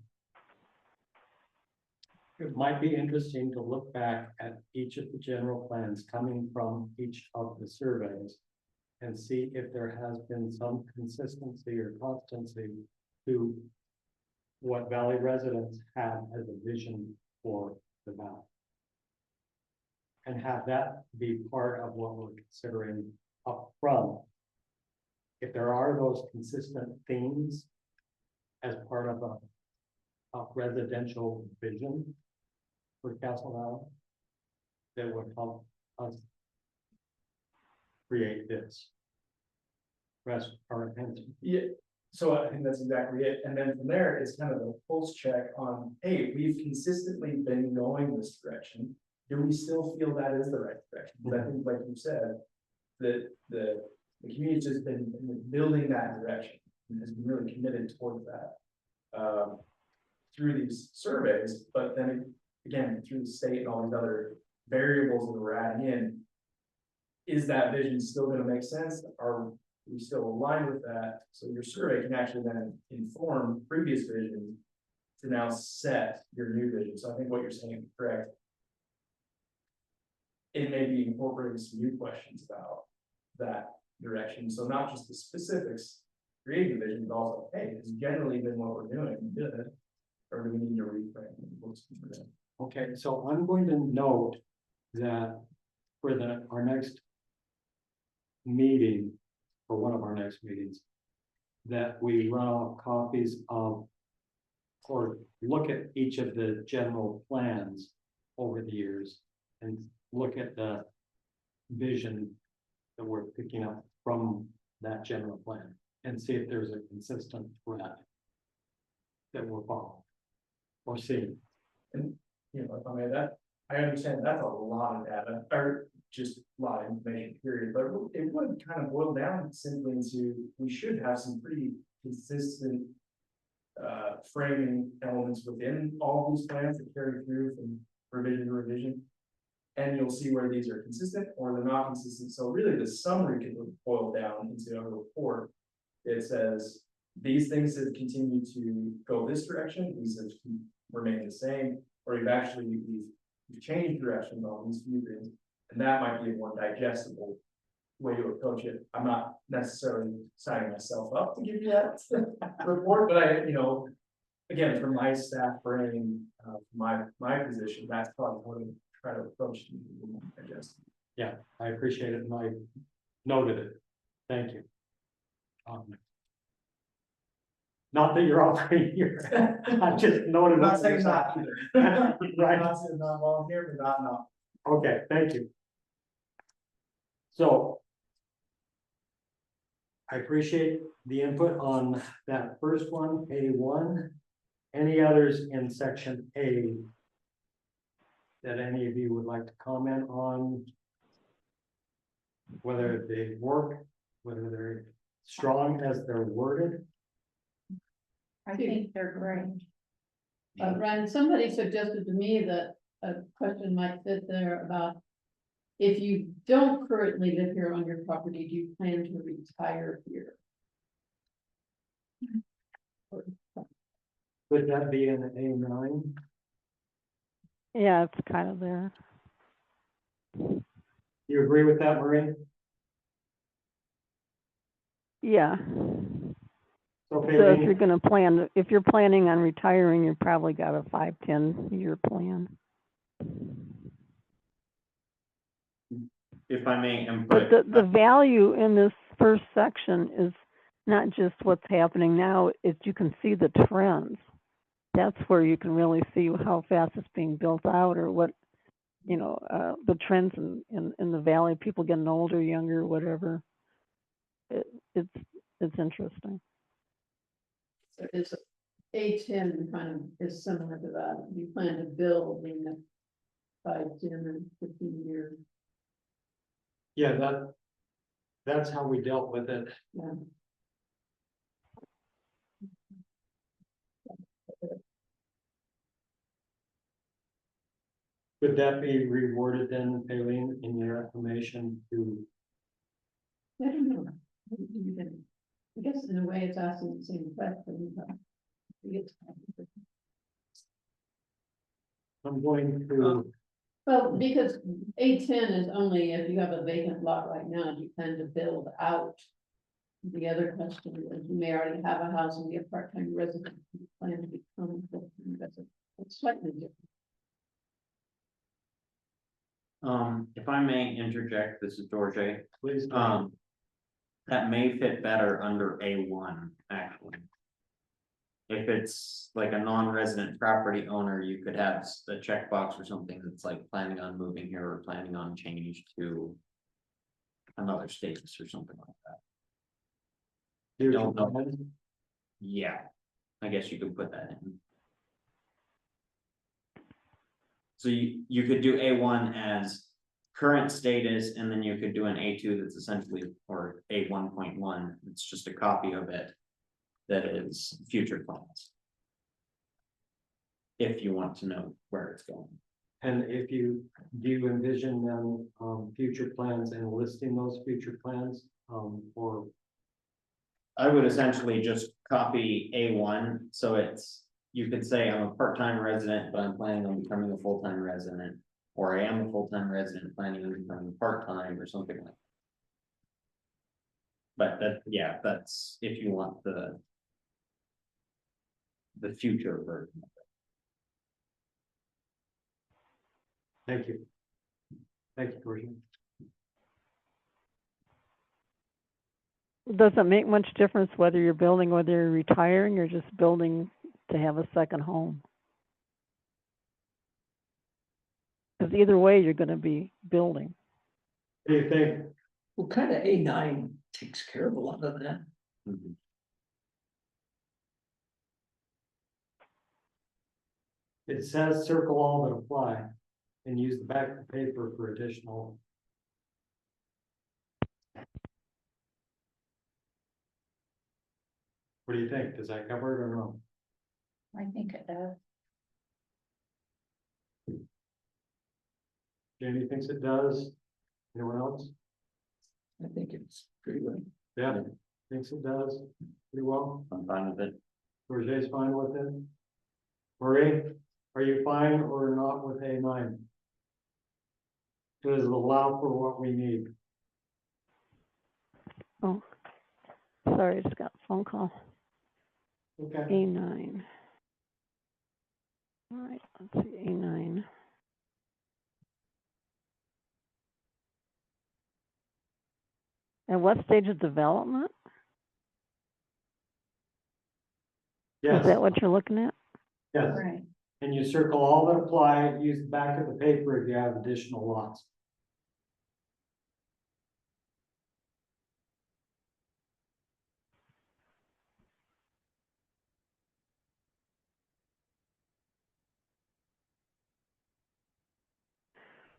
It might be interesting to look back at each of the general plans coming from each of the surveys and see if there has been some consistency or constancy to what Valley residents have as a vision for the valley. And have that be part of what we're considering up front. If there are those consistent themes as part of a residential vision for Castle Valley, that would help us create this. Rest our attention. Yeah, so I think that's exactly it. And then from there, it's kind of a pulse check on, hey, we've consistently been going this direction. Do we still feel that is the right direction? Because I think, like you said, that the community's just been building that direction and has been really committed towards that through these surveys. But then again, through the state and all these other variables that we're adding in, is that vision still going to make sense? Are we still aligned with that? So your survey can actually then inform previous vision to now set your new vision. So I think what you're saying is correct. It may be incorporating some new questions about that direction. So not just the specifics, creating the vision, but also, hey, it's generally been what we're doing, good, or do we need to reframe? Okay, so I'm going to note that for our next meeting, for one of our next meetings, that we run off copies of, or look at each of the general plans over the years and look at the vision that we're picking up from that general plan and see if there's a consistent thread that we're following or seeing. And if I may, that I understand that's a lot of data, or just a lot of information, period. But it would kind of boil down simply into we should have some pretty consistent framing elements within all these plans that carry through from revision to revision. And you'll see where these are consistent or they're not consistent. So really the summary can boil down into a report that says these things have continued to go this direction, these have remained the same, or we've changed directions on these few things. And that might be a more digestible way to approach it. I'm not necessarily signing myself up to give you that report, but again, from my staff brain, my position, that's probably what I'm trying to approach it, I guess. Yeah, I appreciate it and I noted it. Thank you. Not that you're offering here, I just noted. I'm not saying not either. Right. Not saying not volunteer, but not. Okay, thank you. So I appreciate the input on that first one, A1. Any others in section A that any of you would like to comment on? Whether they work, whether they're strong as they're worded? I think they're great. Ryan, somebody suggested to me that a question might fit there about if you don't currently live here on your property, do you plan to retire here? Would that be in A9? Yeah, it's kind of there. You agree with that, Marie? Yeah. Okay, So if you're planning on retiring, you probably got a 5-10 year plan. If I may But input, the value in this first section is not just what's happening now, it's you can see the trends. That's where you can really see how fast it's being built out, or what, the trends in the valley, people getting older, younger, whatever. It's interesting. So is A10 kind of is similar to that? You plan to build in the 5, 10, and 15 years? Yeah, that's how we dealt with it. Yeah. Would that be rewarded then, Aileen, in your estimation to? I don't know. I guess in a way it's asking the same question, but it's I'm going to, well, because A10 is only if you have a vacant lot right now, you plan to build out. The other question is you may already have a house and be a part-time resident, you plan to become a full-time resident. It's slightly different. if I may interject, this is George. please. That may fit better under A1, actually. If it's like a non-resident property owner, you could have a checkbox or something that's like planning on moving here or planning on change to another status or something like that. Don't know. Yeah, I guess you could put that in. So you could do A1 as current status, and then you could do an A2 that's essentially, or A1.1, it's just a copy of it that is future plans. If you want to know where it's going. And do you envision them, future plans and listing those future plans, or? I would essentially just copy A1, so you could say I'm a part-time resident, but I'm planning on becoming a full-time resident. Or I am a full-time resident planning on becoming part-time or something like that. But that's if you want the future version of it. Thank you. Thank you, Georgia. Does it make much difference whether you're building, whether you're retiring, or just building to have a second home? Because either way, you're going to be building. What do you think? Well, kind of A9 takes care of a lot of that. Mhm. It says circle all that apply and use the back of the paper for additional. What do you think? Does that cover it or no? I think it does. Jamie thinks it does. Anyone else? I think it's pretty good. Yeah, thinks it does pretty well. I'm fine with it. Roger's fine with it. Marie, are you fine or not with A9? Does it allow for what we need? Oh, sorry, I just got a phone call. Okay. A9. All right, let's see, A9. And what stage of development? Yes. Is that what you're looking at? Yes. Right. And you circle all that apply, use the back of the paper if you have additional lots.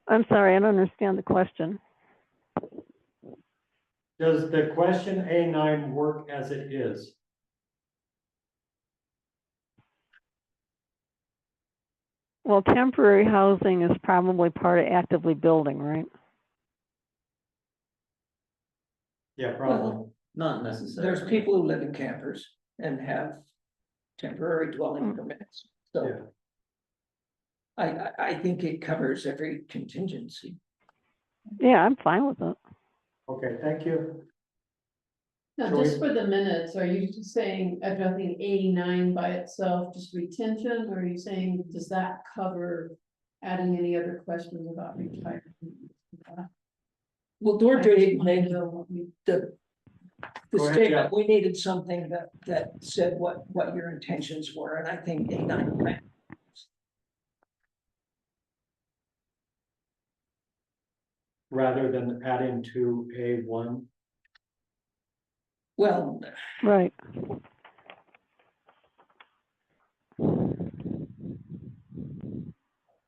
I'm sorry, I don't understand the question. Does the question A9 work as it is? Well, temporary housing is probably part of actively building, right? Yeah, probably. Not necessarily. There's people who live in campers and have temporary dwelling Mm. permits, so. Yeah. I think it covers every contingency. Yeah, I'm fine with it. Okay, thank you. Now, Shall just we- for the minutes, are you just saying addressing 89 by itself, just retention, or are you saying, does that cover adding any other questions about retirement? Well, I Dorothy just wanna made know what we- the Go ahead, statement, Jeff. we needed something that said what your intentions were, and I think A9. Rather than adding to A1. Well, Right.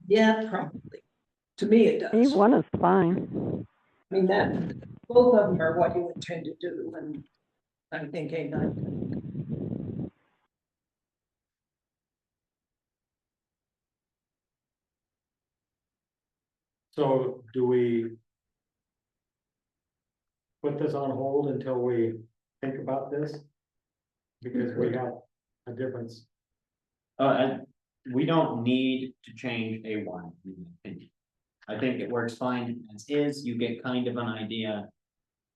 yeah, probably. To me, it does. A1 is fine. I mean, that, both of them are what you intend to do, and I think A9. So do we put this on hold until we think about this? Because we have a difference. We don't need to change A1, in my opinion. I think it works fine as is, you get kind of an idea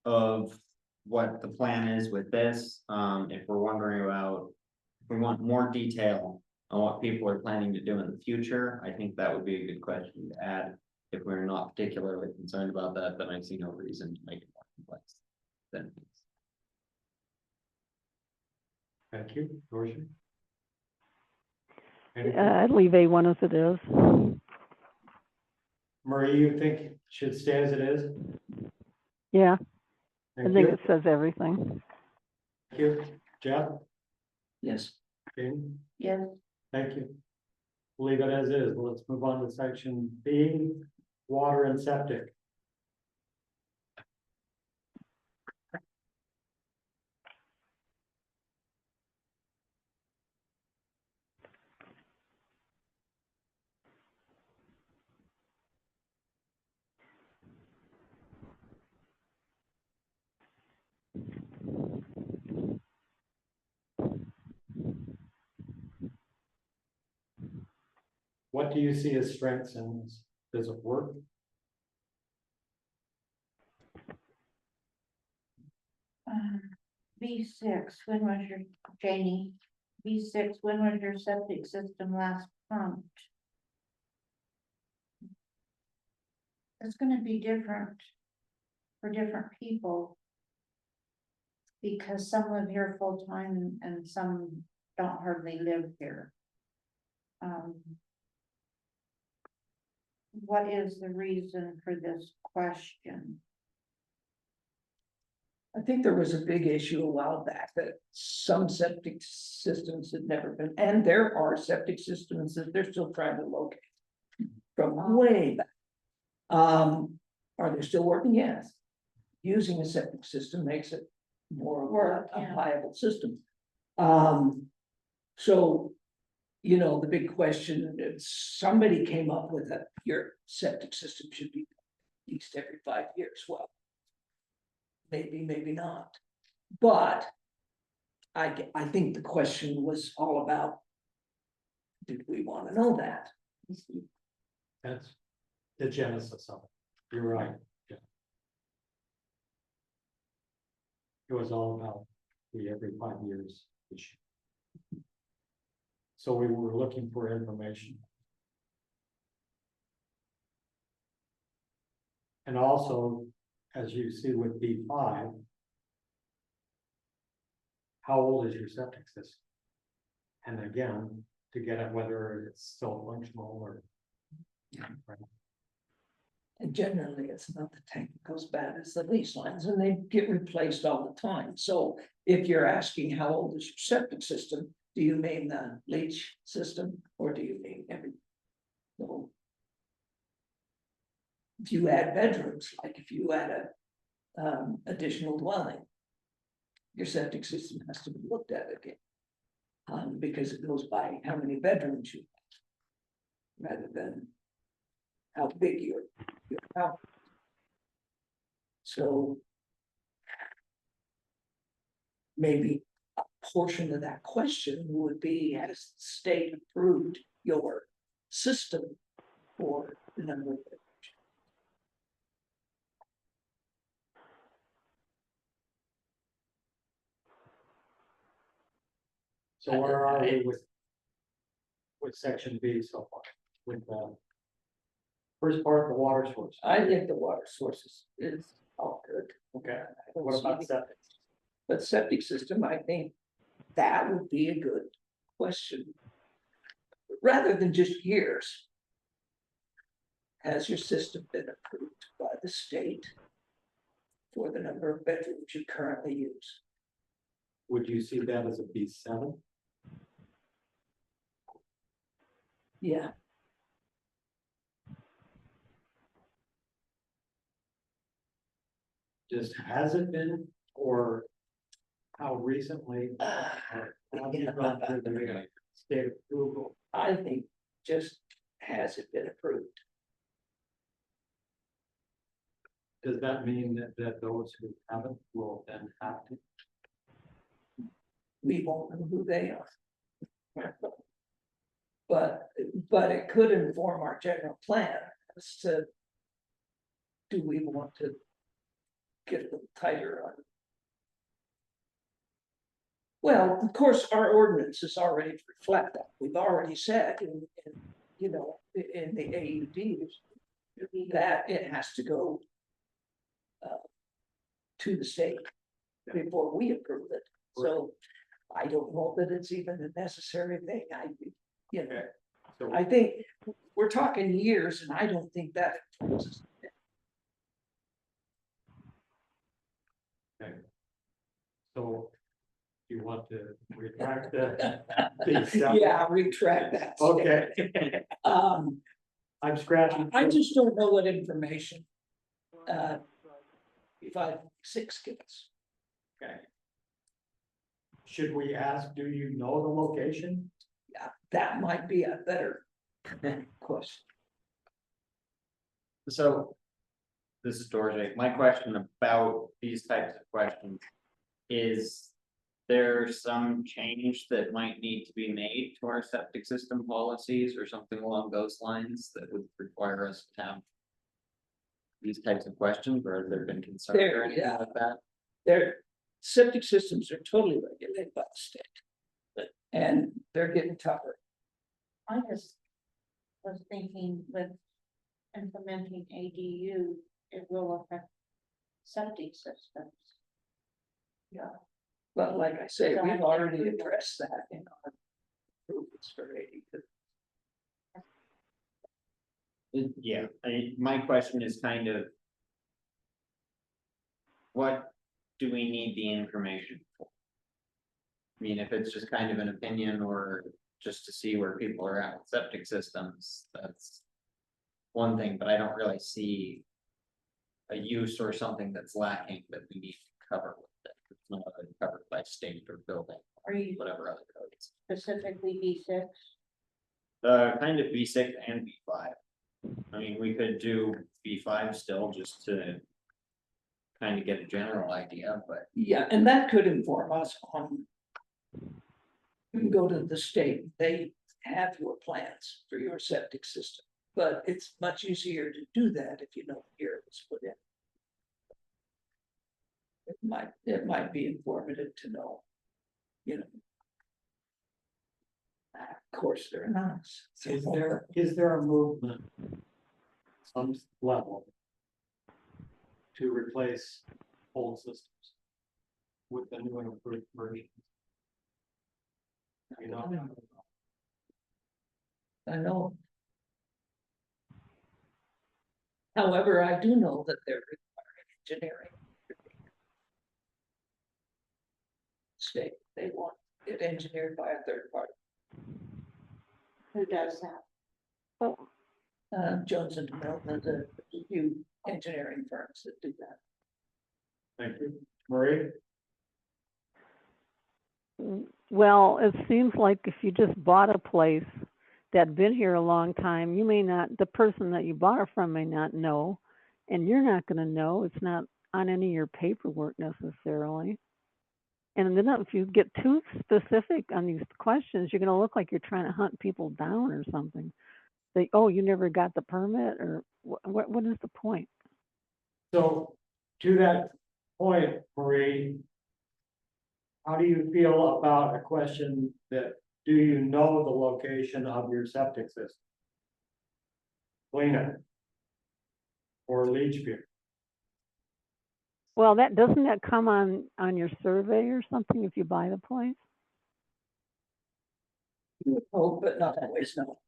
of what the plan is with this, if we're wondering about. If we want more detail on what people are planning to do in the future, I think that would be a good question to add. If we're not particularly concerned about that, then I see no reason to make it more complex than it is. Thank you, Dorothy. Anything? I'd leave A1 as it is. Marie, you think it should stay as it is? Yeah, I Thank think you. it says everything. Thank you. Jeff? Yes. Jamie? Yes, Thank you. Leave it as is. Let's move on to section B, water and septic. What do you see as strengths in this? Does it work? B6, when was your, Janie, B6, when was your septic system last pumped? It's gonna be different for different people. Because some live here full time and some don't hardly live here. What is the reason for this question? I think there was a big issue a while back that some septic systems had never been, and there are septic systems that they're still trying to locate. From way back. Are they still working? Yes. Using a septic system makes it more of Work, a yeah. viable system. So, you know, the big question, somebody came up with that your septic system should be at least every 5 years. Well, maybe, maybe not. But I think the question was all about, did we want to know that? That's the genesis of it. You're right. Yeah. It was all about the every 5 years issue. So we were looking for information. And also, as you see with B5, how old is your septic system? And again, to get at whether it's still functional or. Right. And generally, it's not the tank that goes bad, it's the lease lines, and they get replaced all the time. So if you're asking how old is your septic system, do you mean the leach system, or do you mean every? So if you add bedrooms, like if you add a additional dwelling, your septic system has to be looked at again. Because it goes by how many bedrooms you have, rather than how big your house. So maybe a portion of that question would be, has the state approved your system for the number of? So where are we with section B so far? With the first part, the water source. I think the water sources is all good. Okay, I don't what see about any- septic? But septic system, I think that would be a good question. Rather than just years. Has your system been approved by the state for the number of bedrooms you currently use? Would you see that as a B7? Yeah, Just has it been, or how recently? Or have you gone through the state approval? I think just has it been approved? Does that mean that those who haven't will then have to? We won't know who they are. But it could inform our general plan as to. Do we want to get a little tighter on? Well, of course, our ordinances already reflect that. We've already said in the AUDs that it has to go to the state before we approve it. So I don't know that it's even a necessary thing. So I think we're talking years and I don't think that informs us. So you want to retract the B7? Yeah, retract that. Okay. I'm scratching. I just don't know what information. 5-6 gives. Okay. Should we ask, do you know the location? Yeah, that might be a better question. So. This is Dorje. My question about these types of questions is. There some change that might need to be made to our septic system policies or something along those lines that would require us to have. These types of questions, or has there been concern or anything Yeah. like that? Their septic systems are totally regulated by the state. And they're getting tougher. I just was thinking with implementing ADU, it will affect septic systems. But like I say, So I we've think already we- addressed that in our approvals for ADU. Yeah, my question is kind of. What do we need the information for? I mean, if it's just kind of an opinion or just to see where people are at with septic systems, that's. One thing, but I don't really see. A use or something that's lacking that we need to cover with it. It's not covered by state or building, Are you whatever other codes. specifically B6? Kind of B6 and B5. I mean, we could do B5 still just to. Kind of get a general idea, but Yeah, and that could inform us on. You can go to the state, they have your plans for your septic system, but it's much easier to do that if you know the year it was put in. It might be informative to know. Of course, they're not. Is there a movement? Some level. To replace old systems. With the new and improved version. You know, I know. However, I do know that they're requiring engineering. State, they want it engineered by a third party, Who does that? Well, Jones and DeMille, the few engineering firms that do that. thank you, Marie. well, it seems like if you just bought a place that'd been here a long time, you may not, the person that you bought it from may not know, and you're not gonna know. It's not on any of your paperwork necessarily. And then if you get too specific on these questions, you're gonna look like you're trying to hunt people down or something. Say, oh, you never got the permit, or what is the point? So to that point, Marie, how do you feel about a question that, do you know the location of your septic system? Clean it. Or leach field? Well, that, doesn't that come on your survey or something if you buy the place? You would hope, but not always, no.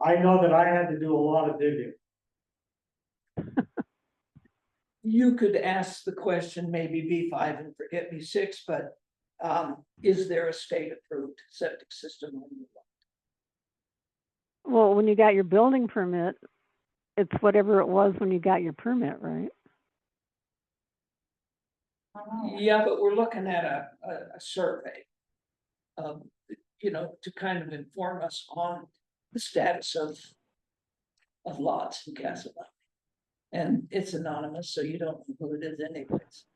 I know that I had to do a lot of digging. You could ask the question, maybe B5 and forget B6, but is there a state approved septic system on your lot? Well, when you got your building permit, it's whatever it was when you got your permit, right? Yeah, but we're looking at a survey. To kind of inform us on the status of lots in Castle Valley. And it's anonymous, so you don't know who it is anyways.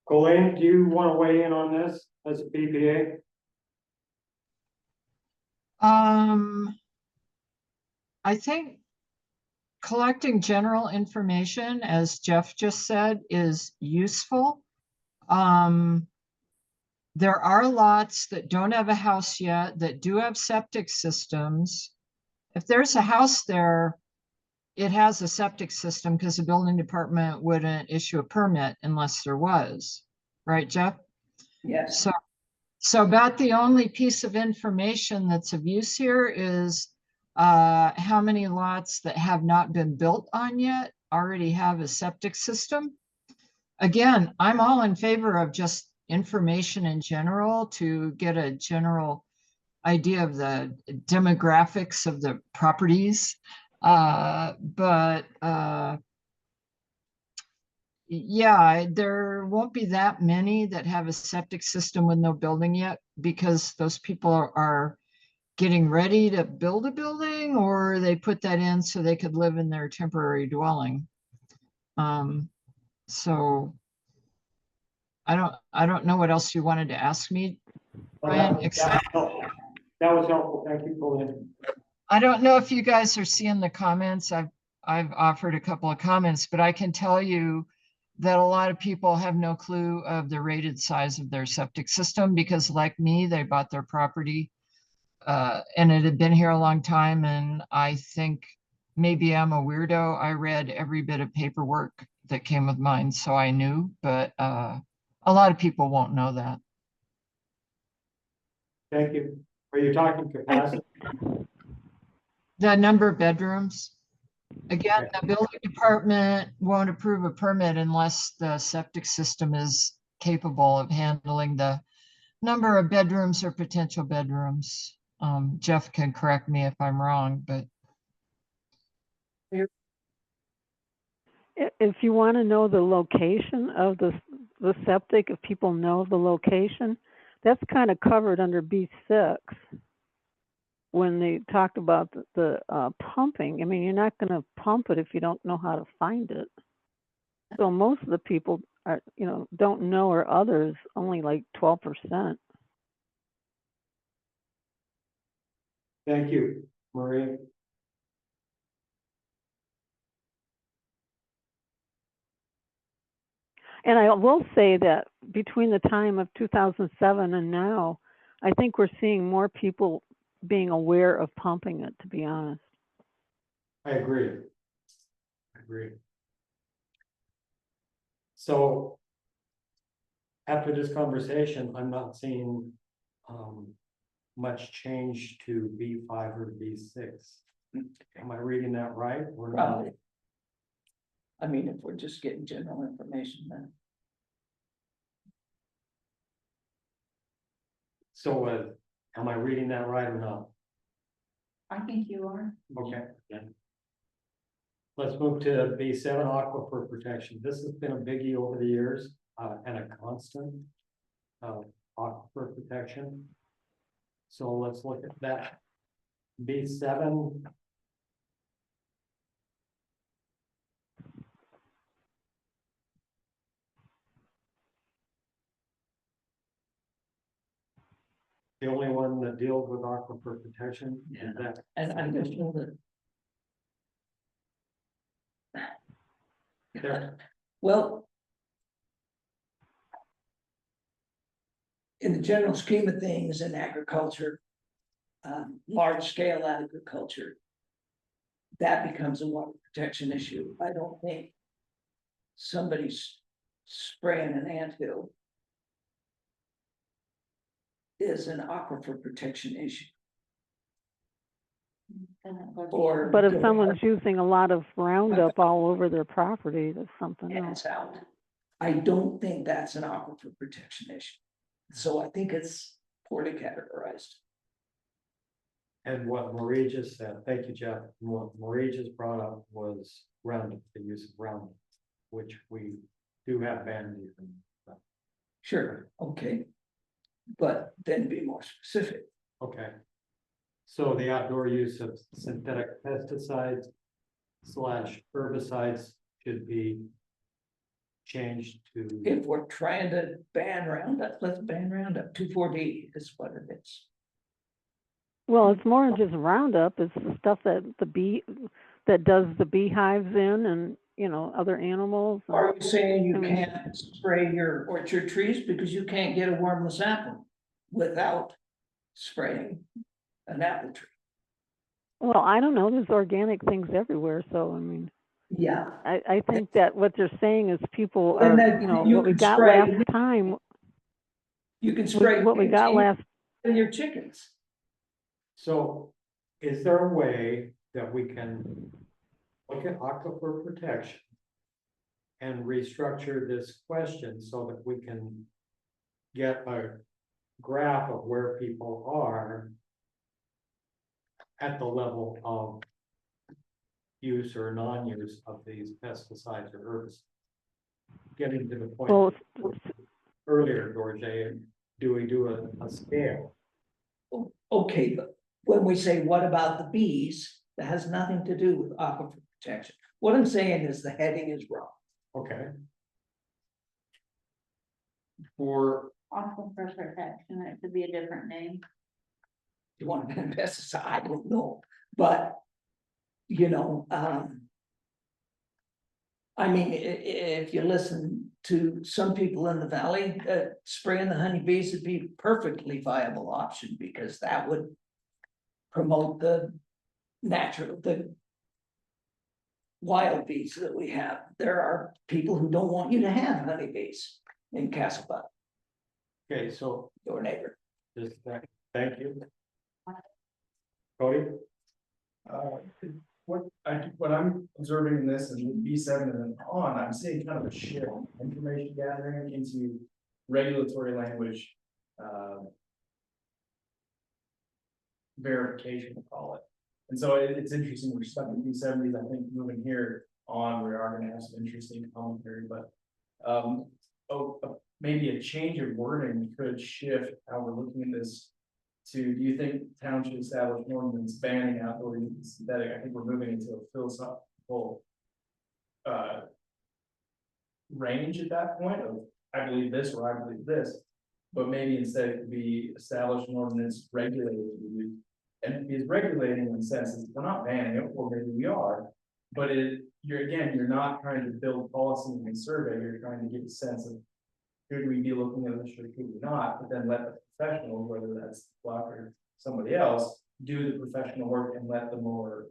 Colleen, do you want to weigh in on this as a BPA? I think collecting general information, as Jeff just said, is useful. There are lots that don't have a house yet that do have septic systems. If there's a house there, it has a septic system because the building department wouldn't issue a permit unless there was, right, Jeff? Yes. So about the only piece of information that's of use here is how many lots that have not been built on yet already have a septic system. Again, I'm all in favor of just information in general to get a general idea of the demographics of the properties. Yeah, there won't be that many that have a septic system with no building yet because those people are getting ready to build a building, or they put that in so they could live in their temporary dwelling. So I don't know what else you wanted to ask me, Ryan, except That was helpful. Thank you, Colleen. I don't know if you guys are seeing the comments. I've offered a couple of comments, but I can tell you that a lot of people have no clue of the rated size of their septic system because, like me, they bought their property and it had been here a long time. And I think maybe I'm a weirdo. I read every bit of paperwork that came with mine, so I knew, but a lot of people won't know that. Thank you. Are you talking capacity? The number of bedrooms. Again, the building department won't approve a permit unless the septic system is capable of handling the number of bedrooms or potential bedrooms. Jeff can correct me if I'm wrong, but. If you want to know the location of the septic, if people know the location, that's kind of covered under B6. When they talked about the pumping, I mean, you're not going to pump it if you don't know how to find it. So most of the people are, don't know, or others, only like 12%. Thank you, Marie. And I will say that between the time of 2007 and now, I think we're seeing more people being aware of pumping it, to be honest. I agree. So after this conversation, I'm not seeing much change to B5 or B6. Am I reading that right? Or not? Probably. I mean, if we're just getting general information, then. So am I reading that right or not? I think you are. Okay. Yeah. Let's move to B7, aquifer protection. This has been a biggie over the years and a constant aquifer protection. So let's look at that. B7. the only one that deals with aquifer protection? Is Yeah. that? And I just know There. that, well, in the general scheme of things in agriculture, large scale agriculture, that becomes a water protection issue. I don't think somebody's spraying an anthill is an aquifer protection issue. Or. But if doing someone's using a lot of Roundup all over their property, that's something else. It's out. I don't think that's an aquifer protection issue. So I think it's poorly categorized. And what Marie just said, thank you, Jeff, what Marie just brought up was Roundup, the use of Roundup, which we do have banned even. Sure, okay. But then be more specific. Okay. So the outdoor use of synthetic pesticides / herbicides should be changed to, If we're trying to ban Roundup, let's ban Roundup. 2,4-D is what it is. Well, it's more than just Roundup, it's the stuff that that does the beehives in and, you know, other animals. and- Are you saying you I mean- can't spray your orchard trees because you can't get a wormless apple without spraying an apple tree? Well, I don't know, there's organic things everywhere, so I mean, Yeah. I think that what they're saying is people And are, that you know, you what we can got spray- last time, You can spray. what we got last, in your chickens. so is there a way that we can look at aquifer protection and restructure this question so that we can get a graph of where people are at the level of use or non-use of these pesticides or herbicides? Getting to the point well, earlier, Dorje, do we do a scale? Okay, but when we say, what about the bees? That has nothing to do with aquifer protection. What I'm saying is the heading is wrong. Okay, For, Aquifer protection, it could be a different name. You want to ban pesticide, I don't know, but. You know, I mean, if you listen to some people in the valley, spraying the honeybees would be a perfectly viable option because that would. Promote the wild bees that we have. There are people who don't want you to have honeybees in Castlebutt, okay, so your neighbor. just thank you. Cody? What I'm observing in this and with B7 and on, I'm seeing kind of a shift in information gathering into regulatory language. Verification, we'll call it. And so it's interesting, we're stuck in B70s, I think moving here on, we are gonna have some interesting commentary, but. Maybe a change of wording could shift how we're looking at this. Do you think town should establish an ordinance banning outdoor use of synthetic? I think we're moving into a philosophical. Range at that point of, I believe this or I believe this. But maybe instead it could be established an ordinance regulating the use. And it is regulating in the sense that we're not banning it, or maybe we are. But you're not trying to build policy in a survey, you're trying to get a sense of. Should we be looking at this or should we not, but then let the professionals, whether that's PLUC or somebody else, do the professional work and let the more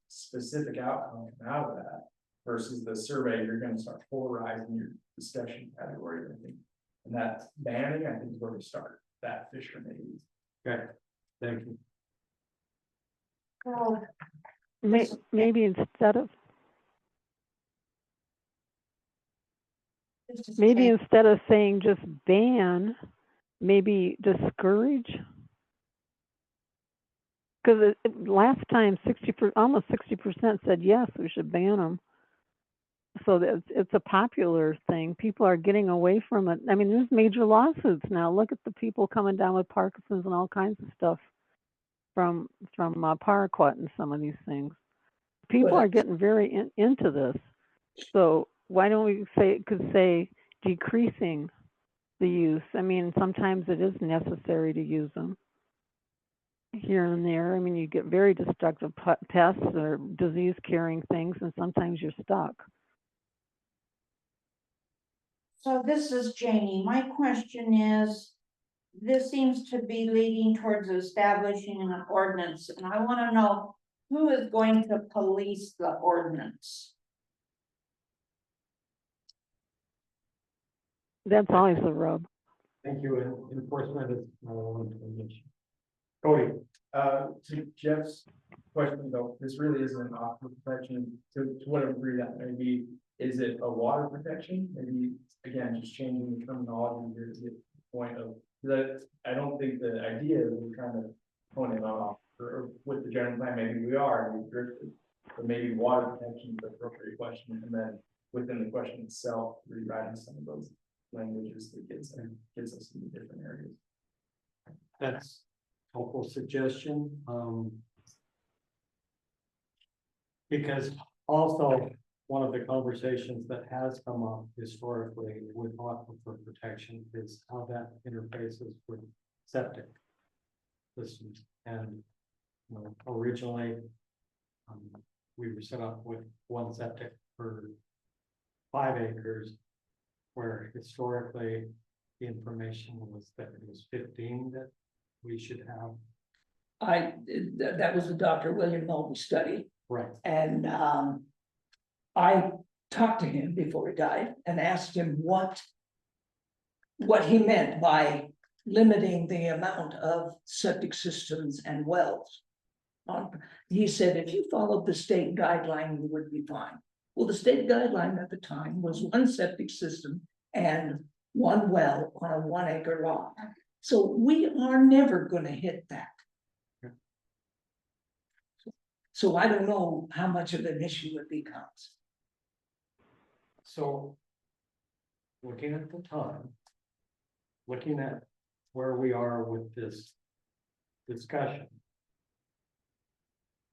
specific outcome come out of that. Versus the survey, you're gonna start polarizing your discussion category, I think. And that's banning, I think is where we start, that Fisher maybe. Okay, thank you. Oh, maybe instead of, just to maybe say- instead of saying just ban, maybe discourage. Because last time, almost 60% said yes, we should ban them. So it's a popular thing. People are getting away from it. I mean, there's major lawsuits now. Look at the people coming down with Parkinson's and all kinds of stuff from paraquat and some of these things. People are getting very into this. So why don't we say decreasing the use. I mean, sometimes it is necessary to use them here and there. I mean, you get very destructive pests or disease carrying things, and sometimes you're stuck. So this is Janie. My question is, this seems to be leading towards establishing an ordinance, and I want to know who is going to police the ordinance? That's always the rub. Thank you, and enforcement is. Cody, To Jeff's question though, this really isn't an aquifer protection, to whatever degree that may be, is it a water protection? Maybe, again, just changing the terminology here to get to the point of, that, I don't think the idea is we're trying to hone in on, or with the general plan, maybe we are, and we've drifted. But maybe water protection is the appropriate question, and then within the question itself, rewriting some of those languages that gets us into different areas. that's helpful suggestion, because also one of the conversations that has come up historically with aquifer protection is how that interfaces with septic systems. And, you know, originally, we were set up with one septic for 5 acres, where historically the information was that it was 15 that we should have. That was the Dr. William Mulvey study. Right. And I talked to him before he died and asked him what he meant by limiting the amount of septic systems and wells. He said, if you followed the state guideline, you would be fine. Well, the state guideline at the time was 1 septic system and 1 well on a 1 acre lot. So we are never going to hit that. So I don't know how much of an issue it becomes. So, looking at the time, looking at where we are with this discussion,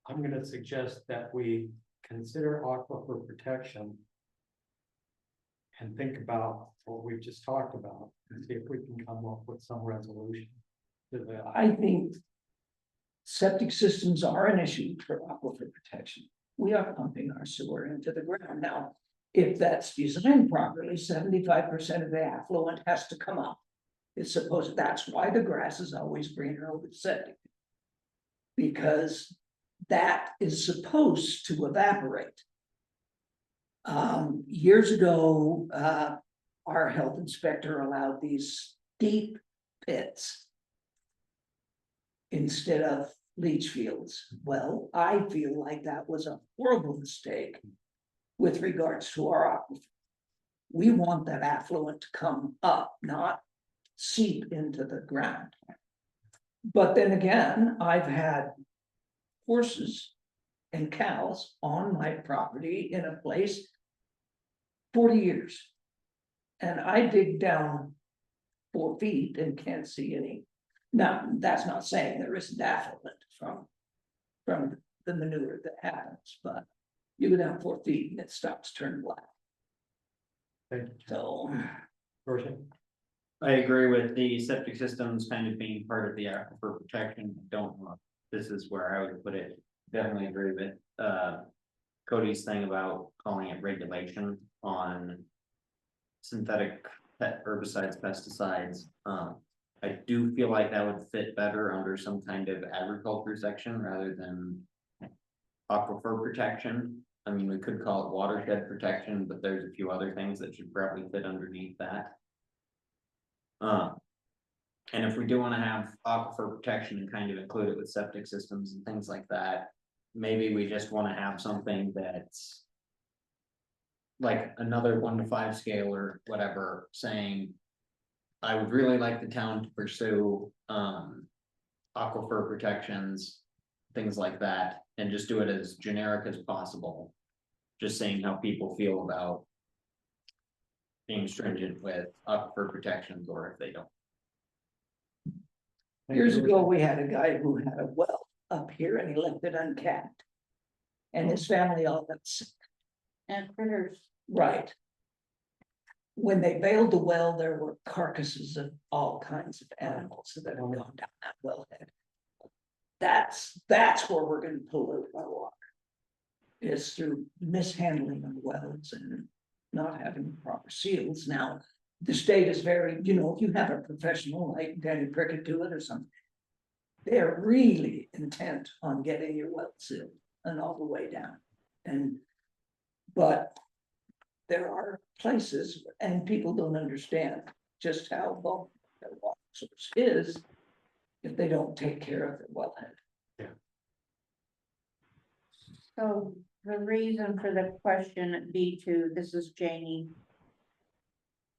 I'm going to suggest that we consider aquifer protection and think about what we've just talked about and see if we can come up with some resolution to that. I think septic systems are an issue for aquifer protection. We are pumping our sewer into the ground. Now, if that's designed properly, 75% of the affluent has to come up. It's supposed, that's why the grass is always greener over the septic. Because that is supposed to evaporate. Years ago, our health inspector allowed these deep pits instead of leach fields. Well, I feel like that was a horrible mistake with regards to our aquifer. We want that affluent to come up, not seep into the ground. But then again, I've had horses and cows on my property in a place 40 years. And I dig down 4 feet and can't see any. Now, that's not saying there isn't affluent from the manure that happens, but you go down 4 feet and it stops turning black. Thank you. So, Georgia? I agree with the septic systems kind of being part of the aquifer protection. Don't know. This is where I would put it. Definitely agree with Cody's thing about calling it regulation on synthetic herbicides, pesticides. I do feel like that would fit better under some kind of agriculture section rather than aquifer protection. I mean, we could call it watershed protection, but there's a few other things that should probably fit underneath that. And if we do want to have aquifer protection and kind of include it with septic systems and things like that, maybe we just want to have something that's like another 1 to 5 scale or whatever, saying, I would really like the town to pursue aquifer protections, things like that, and just do it as generic as possible. Just saying how people feel about being stringent with aquifer protections, or if they don't. years ago, we had a guy who had a well up here and he left it uncapped. And his family all got sick. And critters. Right. when they bailed the well, there were carcasses of all kinds of animals that had gone down that wellhead. That's where we're gonna pollute our water. Is through mishandling of wells and not having proper seals. Now, the state is very, you know, if you have a professional like Danny Prickett do it or something. They're really intent on getting your well sealed and all the way down. But there are places, and people don't understand just how vulnerable their water source is if they don't take care of their wellhead. So the reason for the question at B2, this is Janie.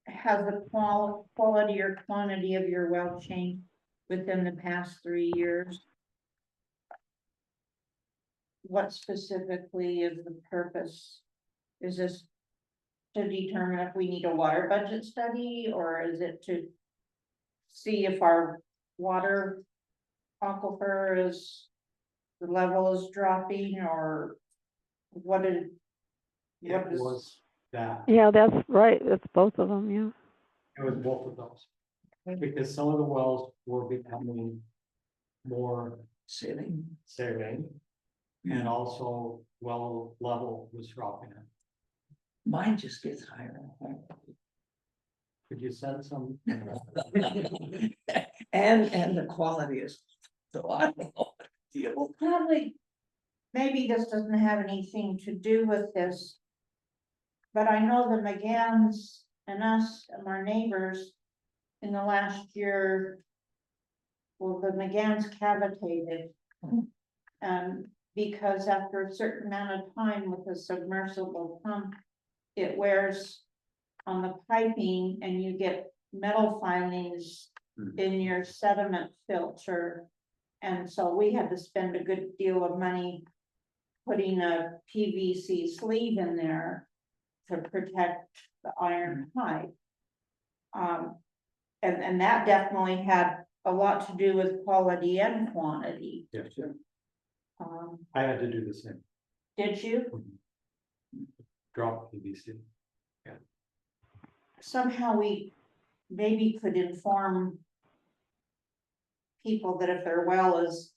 Has the quality or quantity of your well changed within the past 3 years? What specifically is the purpose? Is this to determine if we need a water budget study, or is it to see if our water aquifer is, the level is dropping, or what is? It was that, Yeah, that's right. That's both of them, yeah. it was both of those. Because some of the wells were becoming more Sailing. saline. And also well level was dropping it. Mine just gets higher and higher. Could you send some? And the quality is, so I don't know what to deal. Probably, maybe this doesn't have anything to do with this. But I know the McGanns and us and our neighbors in the last year. Well, the McGanns cavitated. Because after a certain amount of time with a submersible pump, it wears on the piping and you get metal filings in your sediment filter. And so we had to spend a good deal of money putting a PVC sleeve in there to protect the iron pipe. And that definitely had a lot to do with quality and quantity. Yeah, sure. I had to do the same. Did you? Drop PVC. Somehow we maybe could inform people that if their well is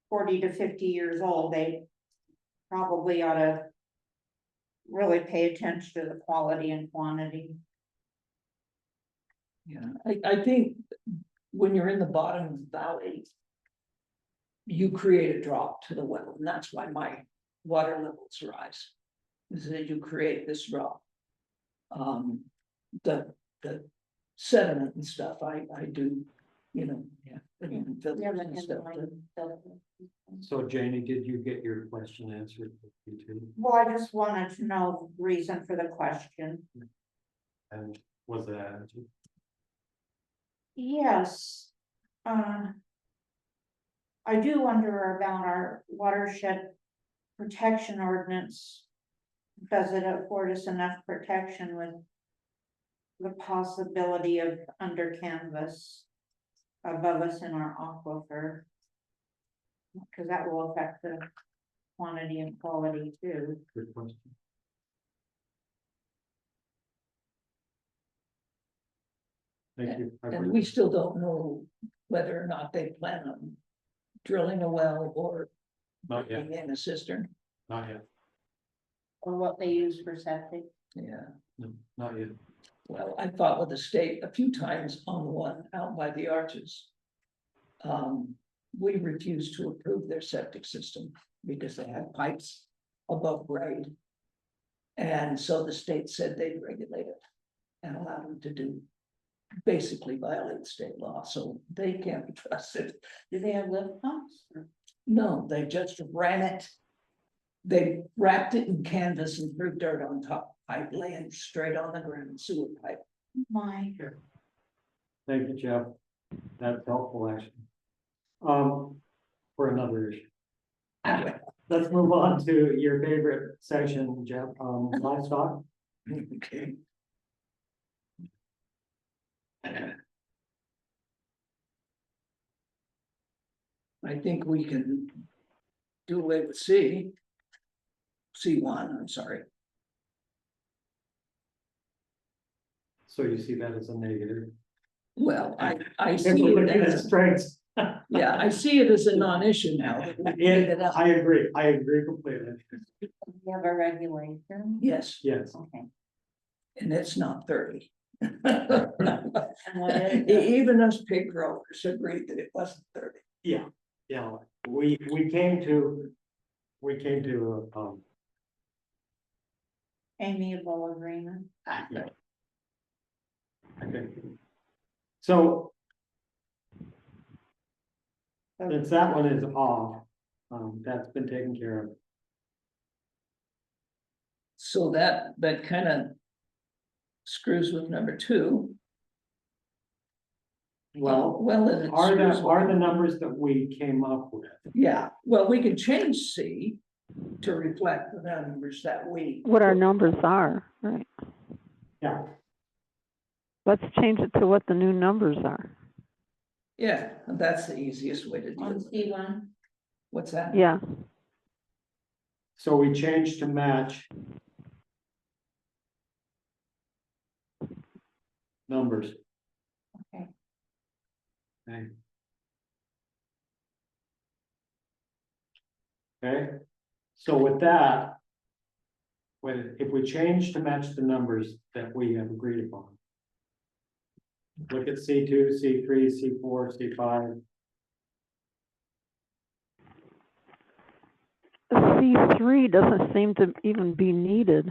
40 to 50 years old, they probably ought to really pay attention to the quality and quantity. Yeah, I think when you're in the bottom of the valley, you create a drop to the well, and that's why my water levels rise. Is that you create this drop. The sediment and stuff, I do, you know, Yeah, filters and stuff. So Janie, did you get your question answered? well, I just wanted to know the reason for the question. And was it answered? Yes. I do wonder about our watershed protection ordinance. Does it afford us enough protection with the possibility of under canvas above us in our aquifer? Because that will affect the quantity and quality too. Good question. Thank you. And we still don't know whether or not they plan on drilling a well or Not yet, putting in a cistern. not yet, Or what they use for septic. Yeah, no, not yet. well, I fought with the state a few times on the one out by the arches. We refused to approve their septic system because they had pipes above grade. And so the state said they'd regulate it and allow them to do, basically violate state law, so they can't be trusted. Do they have lift pumps? No, they just ran it. They wrapped it in canvas and threw dirt on top, pipe laying straight on the ground, sewer pipe. My, Thank you, Jeff. That's helpful, actually. For another issue. Let's move on to your favorite section, Jeff, livestock. Okay. I think we can do away with C1, I'm sorry. So you see that as a negative. Well, I If see we're it looking at as, strengths. yeah, I see it as a non-issue now. that we cleaned it up. I agree completely. We have a regulation. Yes, Yes, Okay. and it's not 30. And what is it? Even us pig growers agreed that it wasn't 30. yeah, we came to, Amiable agreement. yeah. Okay. So since that one is off, that's been taken care of. So that kind of screws with number 2. Well, Well, then it are screws the, with- are the numbers that we came up with? Yeah, well, we could change C to reflect the numbers that we. What our numbers are, right? Yeah, Let's change it to what the new numbers are. Yeah, that's the easiest way to deal On with it. C1. What's that? Yeah, so we changed to match numbers. Okay. Okay. Okay, so with that, if we change to match the numbers that we have agreed upon. Look at C2, C3, C4, C5. C3 doesn't seem to even be needed.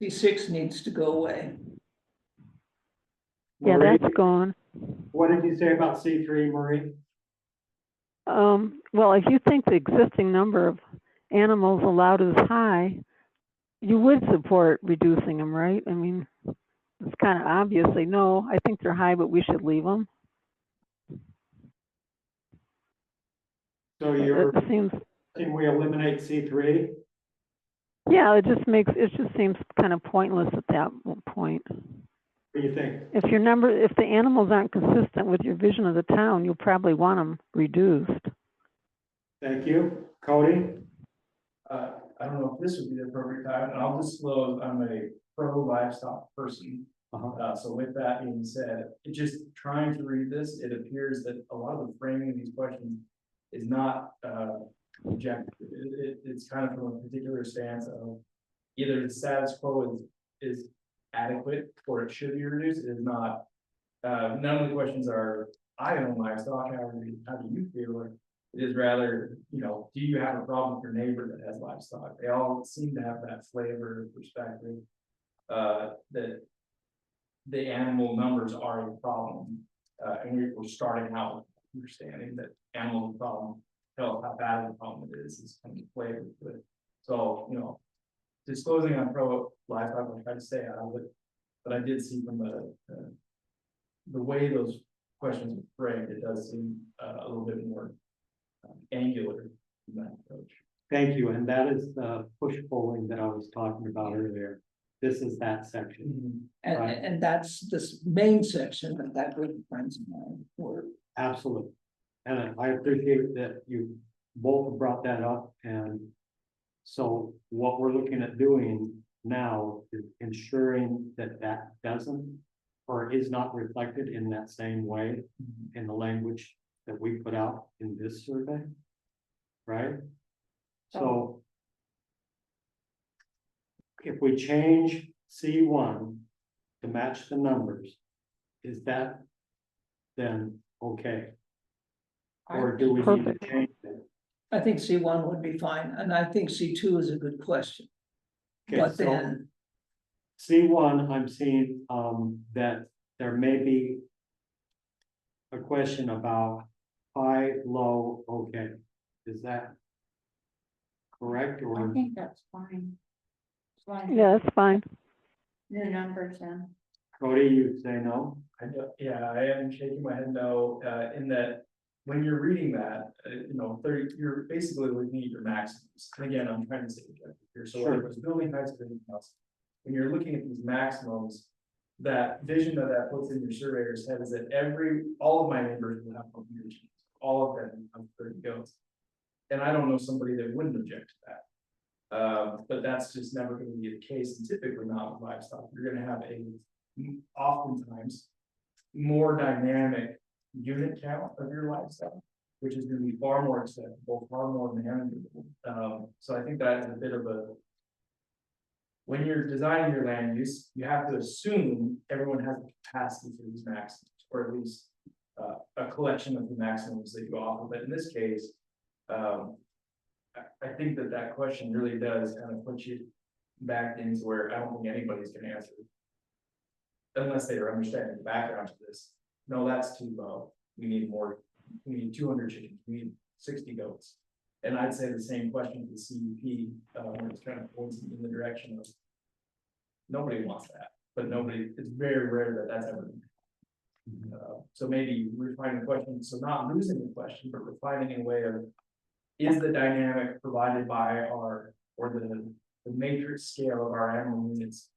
C6 needs to go away. Yeah, Marie, that's gone. what did you say about C3, Marie? Well, if you think the existing number of animals allowed is high, you would support reducing them, right? I mean, it's kind of obviously, no, I think they're high, but we should leave them. So you're, It seems, can we eliminate C3? yeah, it just seems kind of pointless at that point. What do you think? If the animals aren't consistent with your vision of the town, you'll probably want them reduced. Thank you. Cody? I don't know if this would be the appropriate time, and I'll disclose I'm a pro livestock person. So with that being said, just trying to read this, it appears that a lot of the framing of these questions is not objective. It's kind of from a particular stance of either the status quo is adequate or it should be reduced. It is not. None of the questions are, I own livestock, how do you feel? Or it is rather, do you have a problem with your neighbor that has livestock? They all seem to have that flavor of perspective, that the animal numbers are a problem. And we're starting out understanding that animal problem, tell us how bad of a problem it is kind of flavor to it. So, disclosing on pro livestock, I try to stay out of it, but I did see from the way those questions were framed, it does seem a little bit more angular in that approach. Thank you. And that is the push polling that I was talking about earlier. This is that section. And, Right. and that's this main section that group of friends of mine were. Absolutely. And I appreciate that you both brought that up. And so what we're looking at doing now is ensuring that that doesn't or is not reflected in that same way in the language that we put out in this survey. Right? So if we change C1 to match the numbers, is that then okay? Or do we need to Perfect. change it? I think C1 would be fine, and I think C2 is a good question. Okay, But so then, C1, I'm seeing that there may be a question about high, low, okay. Is that correct I or think that's fine. As long as Yeah, that's fine. new numbers in. Cody, you say no? Yeah, I am shaking my head no, in that when you're reading that, 30, you're basically looking at your maximums. And again, I'm trying to stay objective here. So whether it's building heights or anything else, when you're looking at these maximums, that vision that puts in your surveyor's head is that all of my neighbors will have one condition. All of them have 30 goats. And I don't know somebody that wouldn't object to that. But that's just never going to be the case, and typically not with livestock. You're going to have oftentimes more dynamic unit count of your lifestyle, which is gonna be far more acceptable, far more manageable. So I think that is a bit of a. When you're designing your land use, you have to assume everyone has the capacity for these maximums, or at least a collection of the maximums that you offer. But in this case, I think that question really does kind of put you back into where I don't think anybody's gonna answer. Unless they are understanding the background to this. No, that's too low. We need more. We need 200 chickens. We need 60 goats. And I'd say the same question to the CUP, when it's kind of points in the direction of. Nobody wants that, but it's very rare that that's ever. So maybe refining the question, so not losing the question, but refining in a way of. Is the dynamic provided by or the matrix scale of our animal units?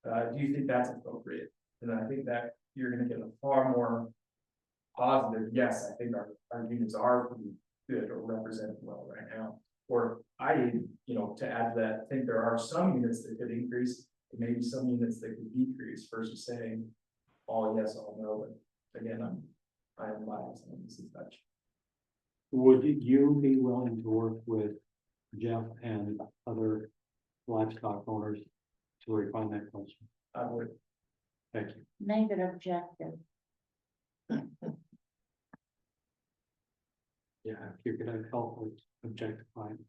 Do you think that's appropriate? And I think that you're gonna get a far more positive, yes, I think our units are pretty good or represented well right now. Or to add to that, I think there are some units that could increase, and maybe some units that could decrease versus saying all yes, all no, but again, I am biased on this as such. Would you be willing to work with Jeff and other livestock owners to refine that question? I would. Thank you. Make it objective. Yeah, if you could help with objectifying.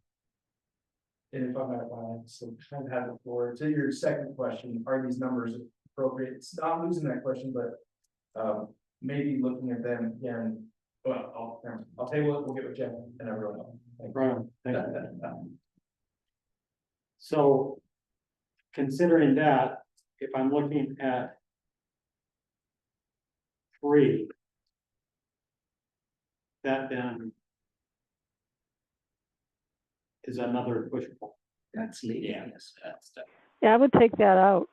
And if I'm not, so kind of have the floor to your second question, are these numbers appropriate? It's not losing that question, but maybe looking at them again. Well, I'll table it, we'll get with Jeff and everyone else. Brian, thank you. So considering that, if I'm looking at 3, that then is another pushable. That's leading. Yes, that's. Yeah, I would take that out.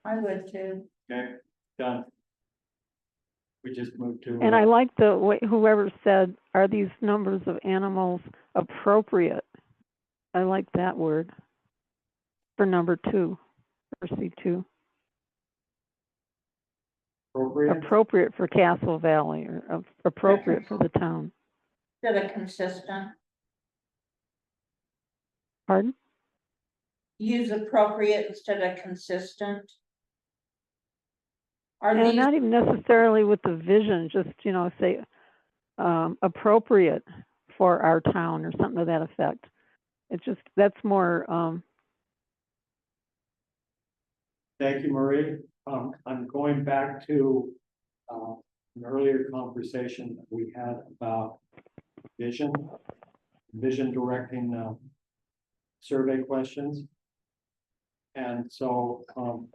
I would too. Okay, done. We just moved to. And I like the way whoever said, are these numbers of animals appropriate? I like that word for number 2, or C2. Appropriate for Castle Valley, or appropriate for the town. Instead of consistent, Pardon? use appropriate instead of consistent. Are And these, not even necessarily with the vision, just, say, appropriate for our town or something to that effect. It's just, that's more, Thank you, Marie. I'm going back to an earlier conversation that we had about vision directing survey questions. And so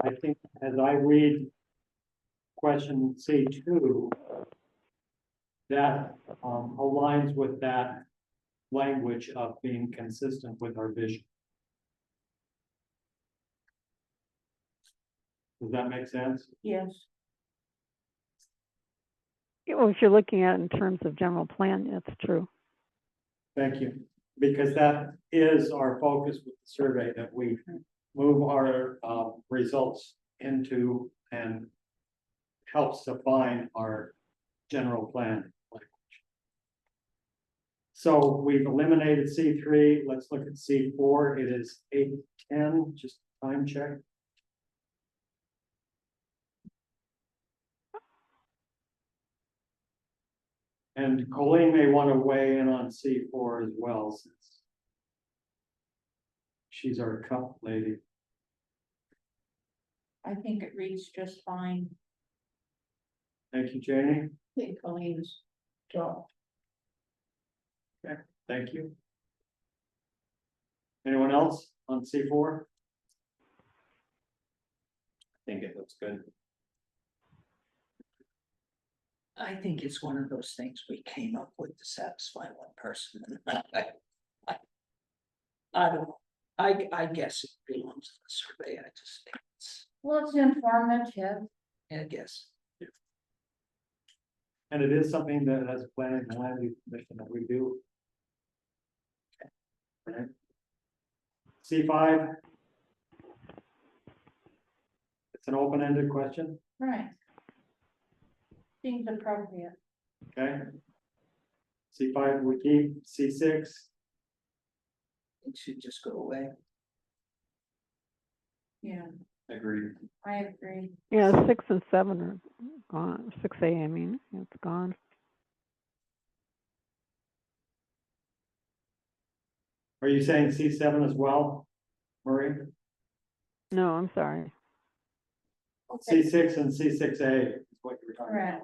I think as I read question C2, that aligns with that language of being consistent with our vision. Does that make sense? yes, well, if you're looking at it in terms of general plan, that's true. Thank you. Because that is our focus with the survey, that we move our results into and helps define our general plan language. So we've eliminated C3. Let's look at C4. It is 8:10, just time check. And Colleen may want to weigh in on C4 as well, since she's our cup lady. I think it reads just fine. Thank you, Janie. I think Colleen's job. Okay, thank you. Anyone else on C4? I think it looks good. I think it's one of those things we came up with to satisfy one person. I don't know. I guess it belongs to the survey. I just think it's, Well, it's informative. I guess. And it is something that as a planning and land use commission that we do. Okay. C5. It's an open-ended question, Right. Seems appropriate. okay? C5 we keep, C6, It should just go away. Yeah, Agreed. I agree. Yeah, 6 and 7 are gone, 6A, I mean, it's gone. are you saying C7 as well, Marie? No, I'm sorry. Okay. C6 and C6A is what you were talking about,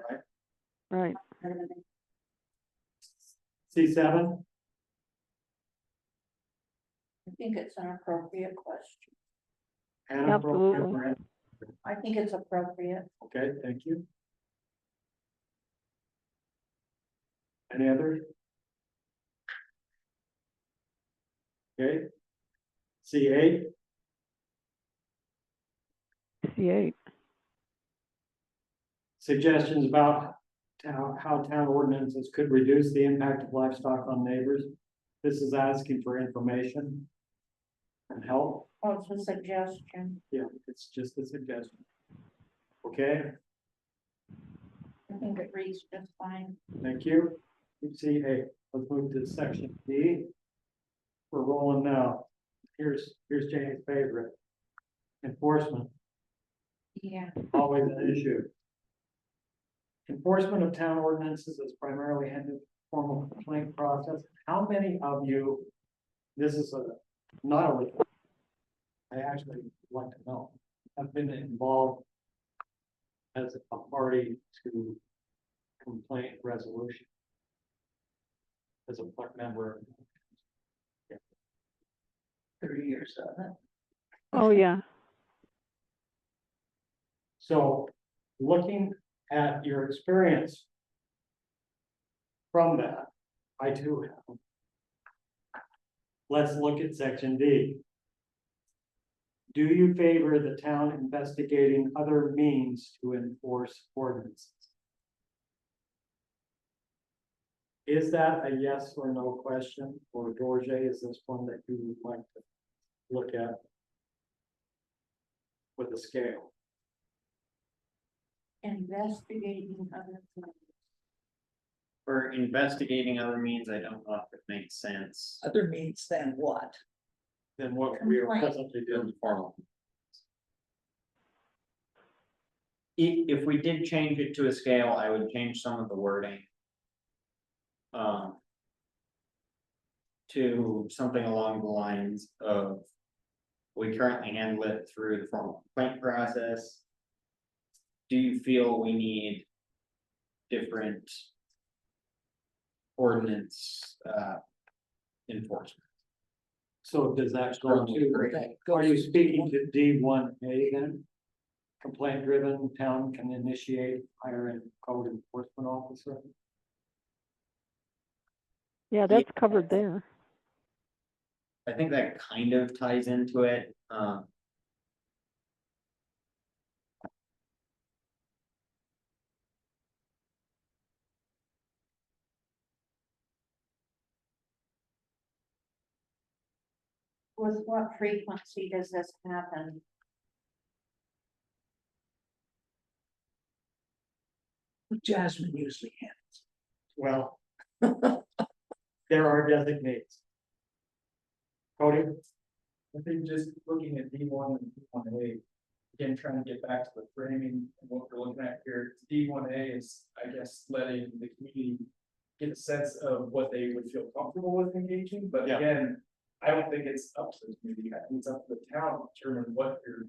right? Right. C7, I think it's an appropriate question. and appropriate Absolutely. for- I think it's appropriate. Okay, thank you. Any others? Okay. C8, C8. suggestions about how town ordinances could reduce the impact of livestock on neighbors. This is asking for information and help. Oh, it's a suggestion. Yeah, it's just a suggestion. Okay, I think it reads just fine. thank you. C8, let's move to section D. We're rolling now. Here's Jane's favorite. Enforcement, Yeah. always an issue. Enforcement of town ordinances is primarily handled formal complaint process. How many of you, this is not a request, I actually like to know, have been involved as a party to complaint resolution? As a PLUC member. 30 years of it. Oh, yeah. So looking at your experience from that, I too have. Let's look at section D. Do you favor the town investigating other means to enforce ordinances? Is that a yes or no question? Or George, is this one that you would like to look at with a scale? Investigating other things. For investigating other means, I don't know if it makes sense. Other means than what? Than what we are Complaint. presently doing. Formal. If we did change it to a scale, I would change some of the wording. To something along the lines of. We currently handle it through the formal complaint process. Do you feel we need different ordinance enforcement? So does that go Strongly to, agree. are you speaking to D1A then? Complaint driven town can initiate hiring code enforcement officer? Yeah, that's covered there. I think that kind of ties into it. With what frequency does this happen? Jasmine usually handles. Well, there are designates. Cody, I think just looking at D1 and D1A, again, trying to get back to the framing and what we're looking at here. D1A is, I guess, letting the community get a sense of what they would feel comfortable with engaging, but Yeah. again, I don't think it's up to the community. I think it's up to the town to determine what your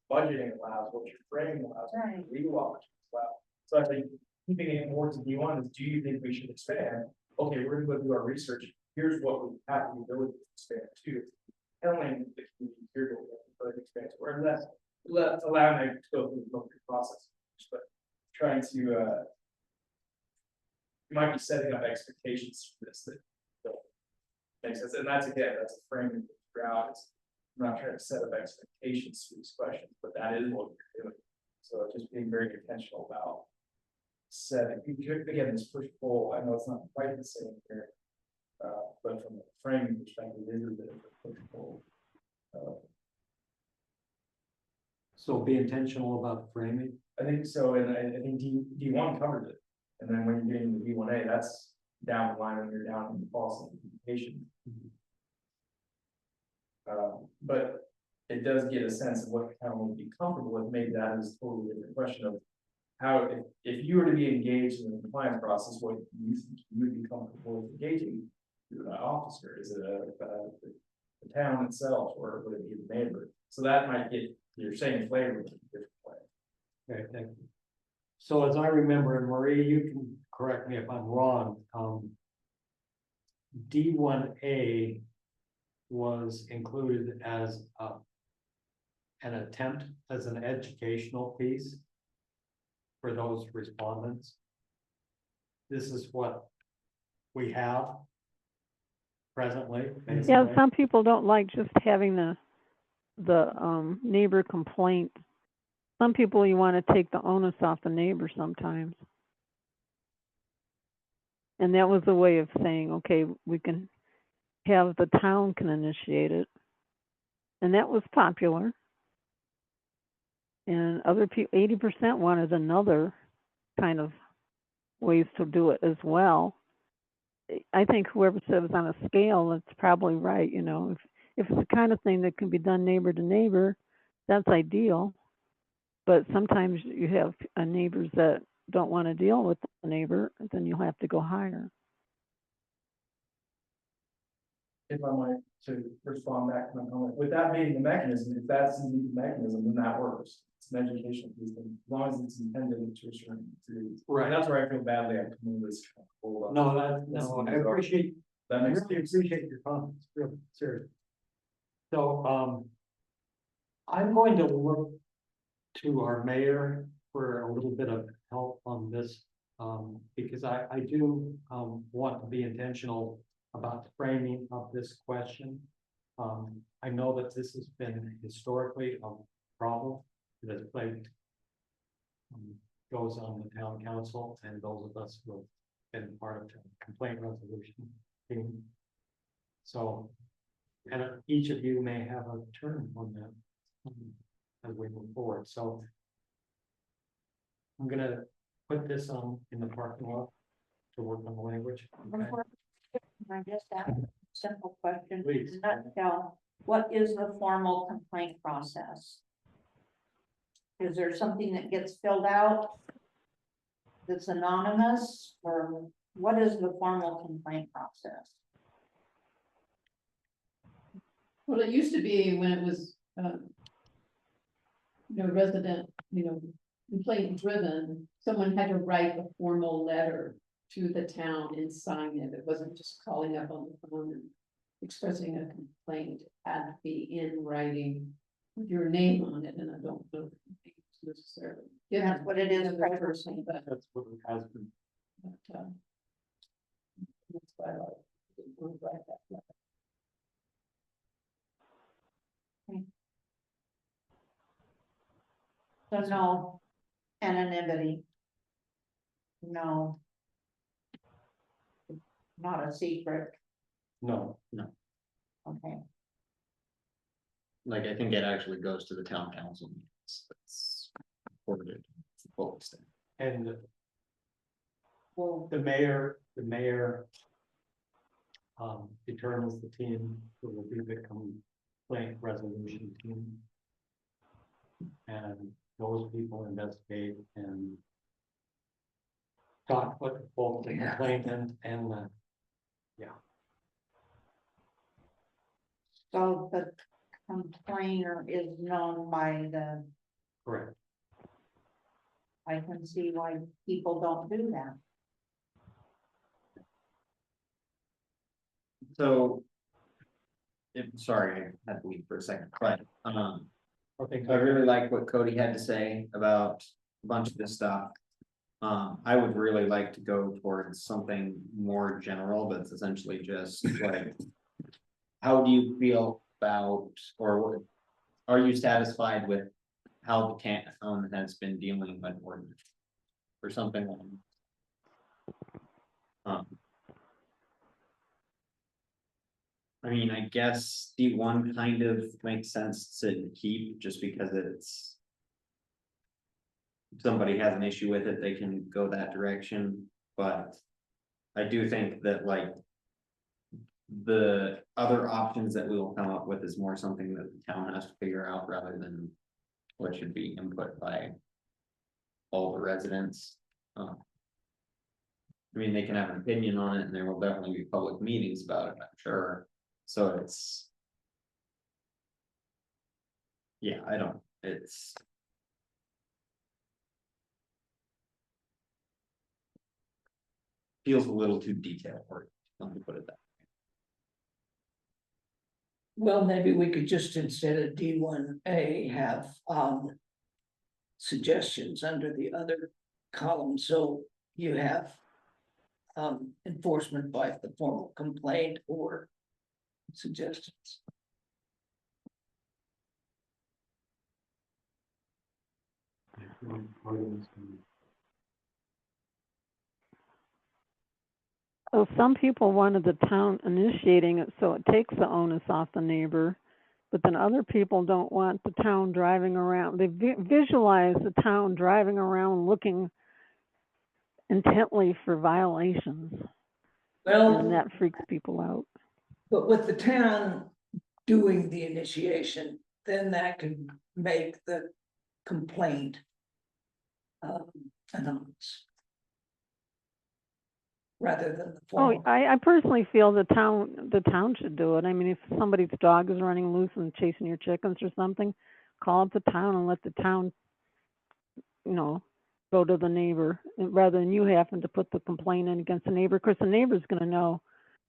budgeting allows, what your framing allows, what your Right. legal options allow. So I think keeping it more to D1 is, do you think we should expand? Okay, we're gonna go do our research. Here's what we have the ability to expand to. Telling the community here to further expand, or allowing them to go through the appropriate process, but trying to, you might be setting up expectations for this that don't make sense, and that's again, that's a framing route. I'm not trying to set up expectations for these questions, but that is what we're doing. So just being very intentional about setting, again, this push pull, I know it's not quite the same here. But from a framing perspective, it is a bit of a push pull. So be intentional about framing. I think so, and I think D1 covered it. And then when you're getting to D1A, that's down the line when you're down in the policy implementation. But it does get a sense of what the town would be comfortable with. Maybe that is a totally different question of how, if you were to be engaged in the compliance process, what you think you would be comfortable with engaging through that officer? Is it the town itself, or would it be the neighbor? So that might get your same flavor in a different way. Okay, thank you. So as I remember, and Marie, you can correct me if I'm wrong, D1A was included as an attempt as an educational piece for those respondents. This is what we have presently. Yeah, basically. some people don't like just having the neighbor complaint. Some people, you want to take the onus off the neighbor sometimes. And that was a way of saying, okay, we can have the town can initiate it. And that was popular. And other people, 80% wanted another kind of ways to do it as well. I think whoever said it was on a scale, that's probably right. You know, if it's the kind of thing that can be done neighbor to neighbor, that's ideal. But sometimes you have neighbors that don't want to deal with the neighbor, then you'll have to go higher. If I might to respond back to my comment, with that being the mechanism, if that's the mechanism, then that works. It's an educational piece, as long as it's intended to a certain degree. Right. That's where I feel badly I'm coming to this. No, I appreciate, I That makes really appreciate your comments, really, seriously. So, I'm going to look to our mayor for a little bit of help on this, because I do, want to be intentional about the framing of this question. I know that this has been historically a problem that has plagued goes on the town council and those of us who have been part of the complaint resolution team. So, and each of you may have a turn on that as we move forward. So I'm gonna put this on in the parking lot to work on the language. Okay? Before, can I just ask a simple question? Please. In a nutshell, what is the formal complaint process? Is there something that gets filled out that's anonymous, or what is the formal complaint process? Well, it used to be when it was, resident, complaint driven, someone had to write a formal letter to the town and sign it. It wasn't just calling up on the phone and expressing a complaint. It had to be in writing with your name on it, and I don't know if it's necessarily. That's what it is the presently. person, but, That's what it has been. that's why I didn't want to write that letter. So no anonymity. No. Not a secret, No, okay. Like, I think it actually goes to the town council. It's recorded to the full extent. and Well, the mayor determines the team who will be the complaint resolution team. And those people investigate and talk with both the complainant and the, so the complainer is known by the, correct. I can see why people don't do that. So. Sorry, I had to leave for a second, but, Okay, I really like what Cody had to say about a bunch of this stuff. I would really like to go towards something more general, that's essentially just like. How do you feel about, or are you satisfied with how the town has been dealing with ordinance? Or something like. I mean, I guess D1 kind of makes sense to keep just because it's somebody has an issue with it, they can go that direction, but I do think that like the other options that we will come up with is more something that the town has to figure out rather than what should be input by all the residents. I mean, they can have an opinion on it and there will definitely be public meetings about it, I'm sure. So it's. Yeah, it's. Feels a little too detailed for it, let me put it that. Well, maybe we could just, instead of D1A, have, suggestions under the other column, so you have. Enforcement by the formal complaint or suggestions. So some people wanted the town initiating it, so it takes the onus off the neighbor. But then other people don't want the town driving around. They visualize the town driving around looking intently for violations. Well, And that freaks people out. but with the town doing the initiation, then that can make the complaint. Anonymous. Rather than the Oh, formal. I personally feel the town should do it. I mean, if somebody's dog is running loose and chasing your chickens or something, call up the town and let the town, go to the neighbor, rather than you having to put the complaint in against the neighbor, because the neighbor's gonna know.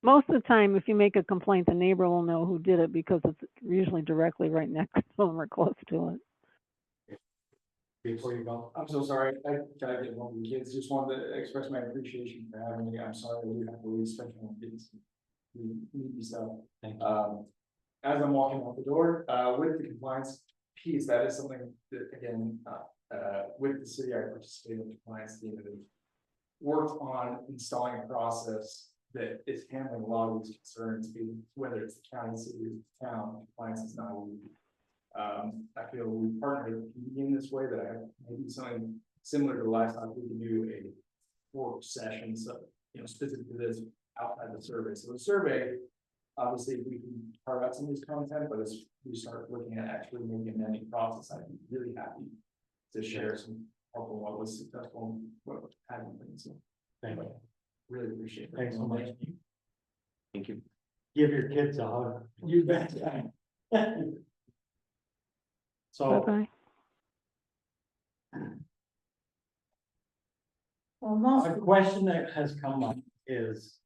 Most of the time, if you make a complaint, the neighbor will know who did it, because it's usually directly right next to them or close to it. Before you go, I'm so sorry, I gotta get home with the kids, just wanted to express my appreciation for having me, I'm sorry we have to leave, especially when kids. We need these stuff. thank you. As I'm walking out the door, with the compliance piece, that is something that, again, with the city, I participated in the compliance team and worked on installing a process that is handling a lot of these concerns, whether it's the county, city, or the town, compliance is not easy. I feel we partner with the community in this way, that I have maybe something similar to the last time we can do a work session, so, specific to this outside the survey. So the survey, obviously, we can carve out some of this content, but as we start looking at actually making an ending process, I'd be really happy to share some of what was successful, what hadn't been. So Thank you. really appreciate it. Thanks so much. Thank you. Give your kids a hug. You bet. So, Bye-bye. Well, a question that has come up is,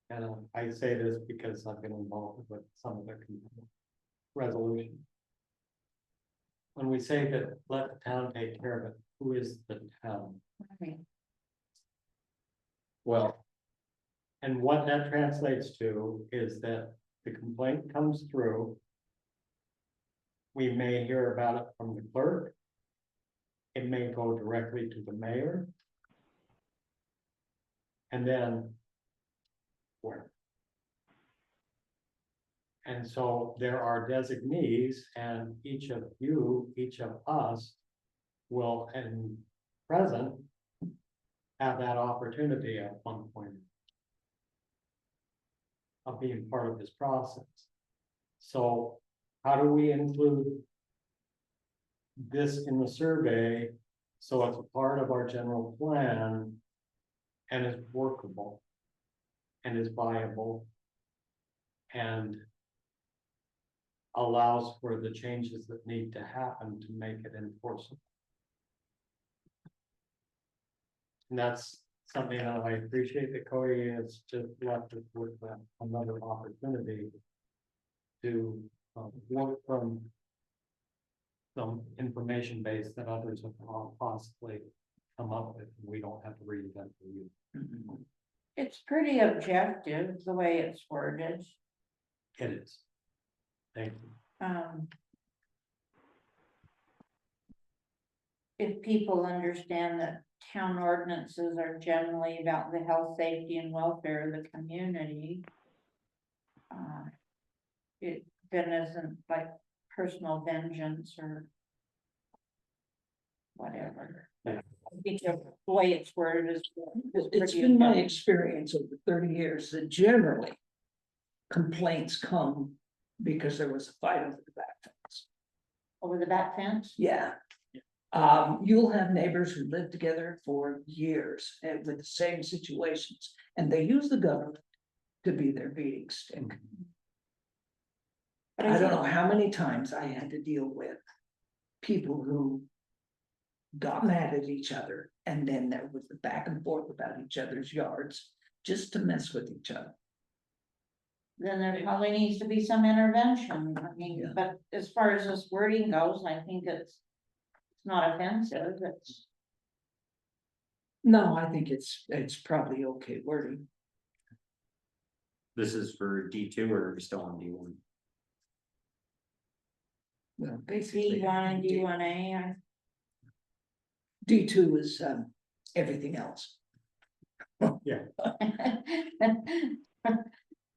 and I say this because I've been involved with some of the resolution. When we say that let the town take care of it, who is the town? Well, And what that translates to is that the complaint comes through. We may hear about it from the clerk. It may go directly to the mayor. And then where? And so there are designees, and each of you, each of us will, and present, have that opportunity at one point of being part of this process. So how do we include this in the survey so it's a part of our general plan and is workable and is viable and allows for the changes that need to happen to make it enforceable? And that's something that I appreciate that Cody has just left us with another opportunity to work from some information base that others have possibly come up with. We don't have to reinvent the wheel. it's pretty objective, the way it's worded. It is. Thank you. If people understand that town ordinances are generally about the health, safety, and welfare of the community. It then isn't like personal vengeance or whatever. I think the way it's worded is. It's been my experience over 30 years that generally complaints come because there was a fight over the back fence. Over the back fence? Yeah. You'll have neighbors who live together for years and with the same situations, and they use the government to be their beating stick. But I don't think- know how many times I had to deal with people who got mad at each other, and then there was the back and forth about each other's yards, just to mess with each other. Then there probably needs to be some intervention, I mean, Yeah. but as far as this wording goes, I think it's not offensive, it's. No, I think it's probably okay wording. This is for D2 or are we still on D1? Well, basically. D1 and D1A, D2 is everything else.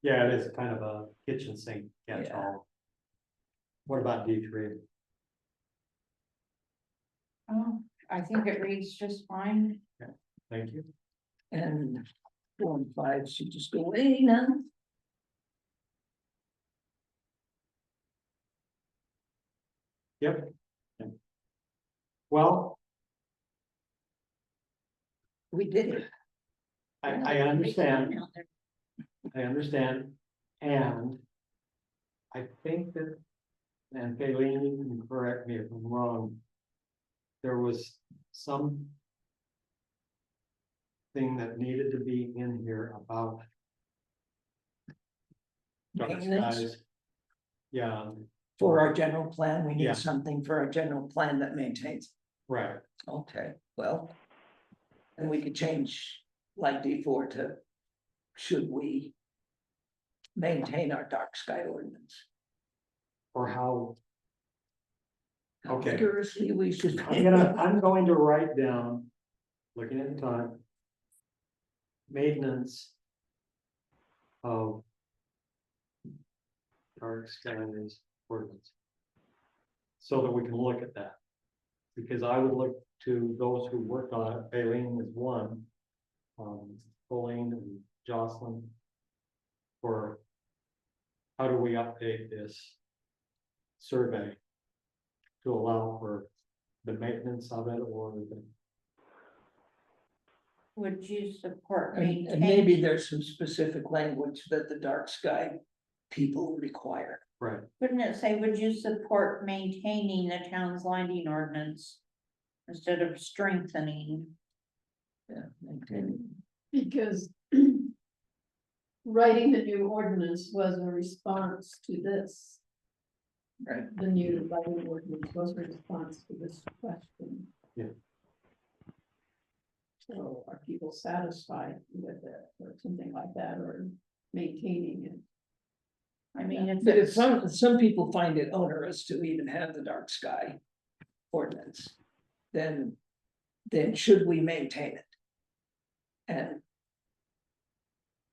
Yeah, it is kind of a kitchen sink catch-all. What about D3? Oh, I think it reads just fine. Thank you. And 4 and 5 should just go away now. Yep. Well, We did it. I understand, and I think that, and Kayleen, you can correct me if I'm wrong, there was some thing that needed to be in here about dark Maintenance. skies. Yeah, For our general plan, we Yeah. need something for our general plan that maintains. right, Okay, well. And we could change like D4 to, should we maintain our dark sky ordinance? or how, How Okay. vigorously we should. I'm going to write down, looking at the time. Maintenance. Of. Dark skies ordinance. So that we can look at that. Because I would look to those who worked on it, Baleen is one. Pauline and Jocelyn. For. How do we update this? Survey. To allow for the maintenance of it or the. Would you support And maybe there's some specific language that the dark sky people require. Right, Wouldn't it say, would you support maintaining the town's lighting ordinance? Instead of strengthening? Yeah, maintain. Because writing the new ordinance was a response to this. Right. The new lighting ordinance was a response to this question. Yeah. So are people satisfied with it or something like that, or maintaining it? I mean, if But if it's, some people find it onerous to even have the dark sky ordinance, then should we maintain it?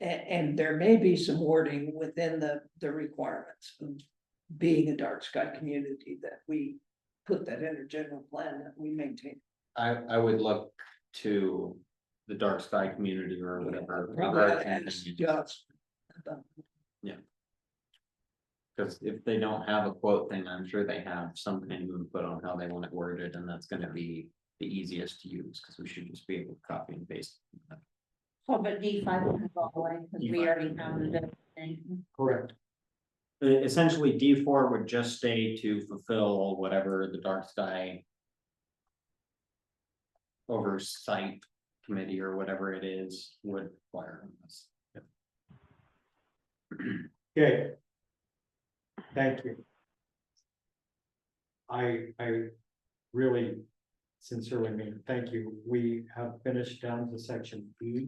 And there may be some wording within the requirements of being a dark sky community that we put that in our general plan that we maintain. I would look to the dark sky community or whatever. Probably ought to ask Josh about. Because if they don't have a quote thing, I'm sure they have some kind of input on how they want it worded, and that's gonna be the easiest to use, because we should just be able to copy and paste. so but D5 can go away, because we D5. already counted it. correct. Essentially, D4 would just stay to fulfill whatever the dark sky oversight committee or whatever it is would require on this. Okay. Thank you. I really sincerely mean, thank you. We have finished down to section E.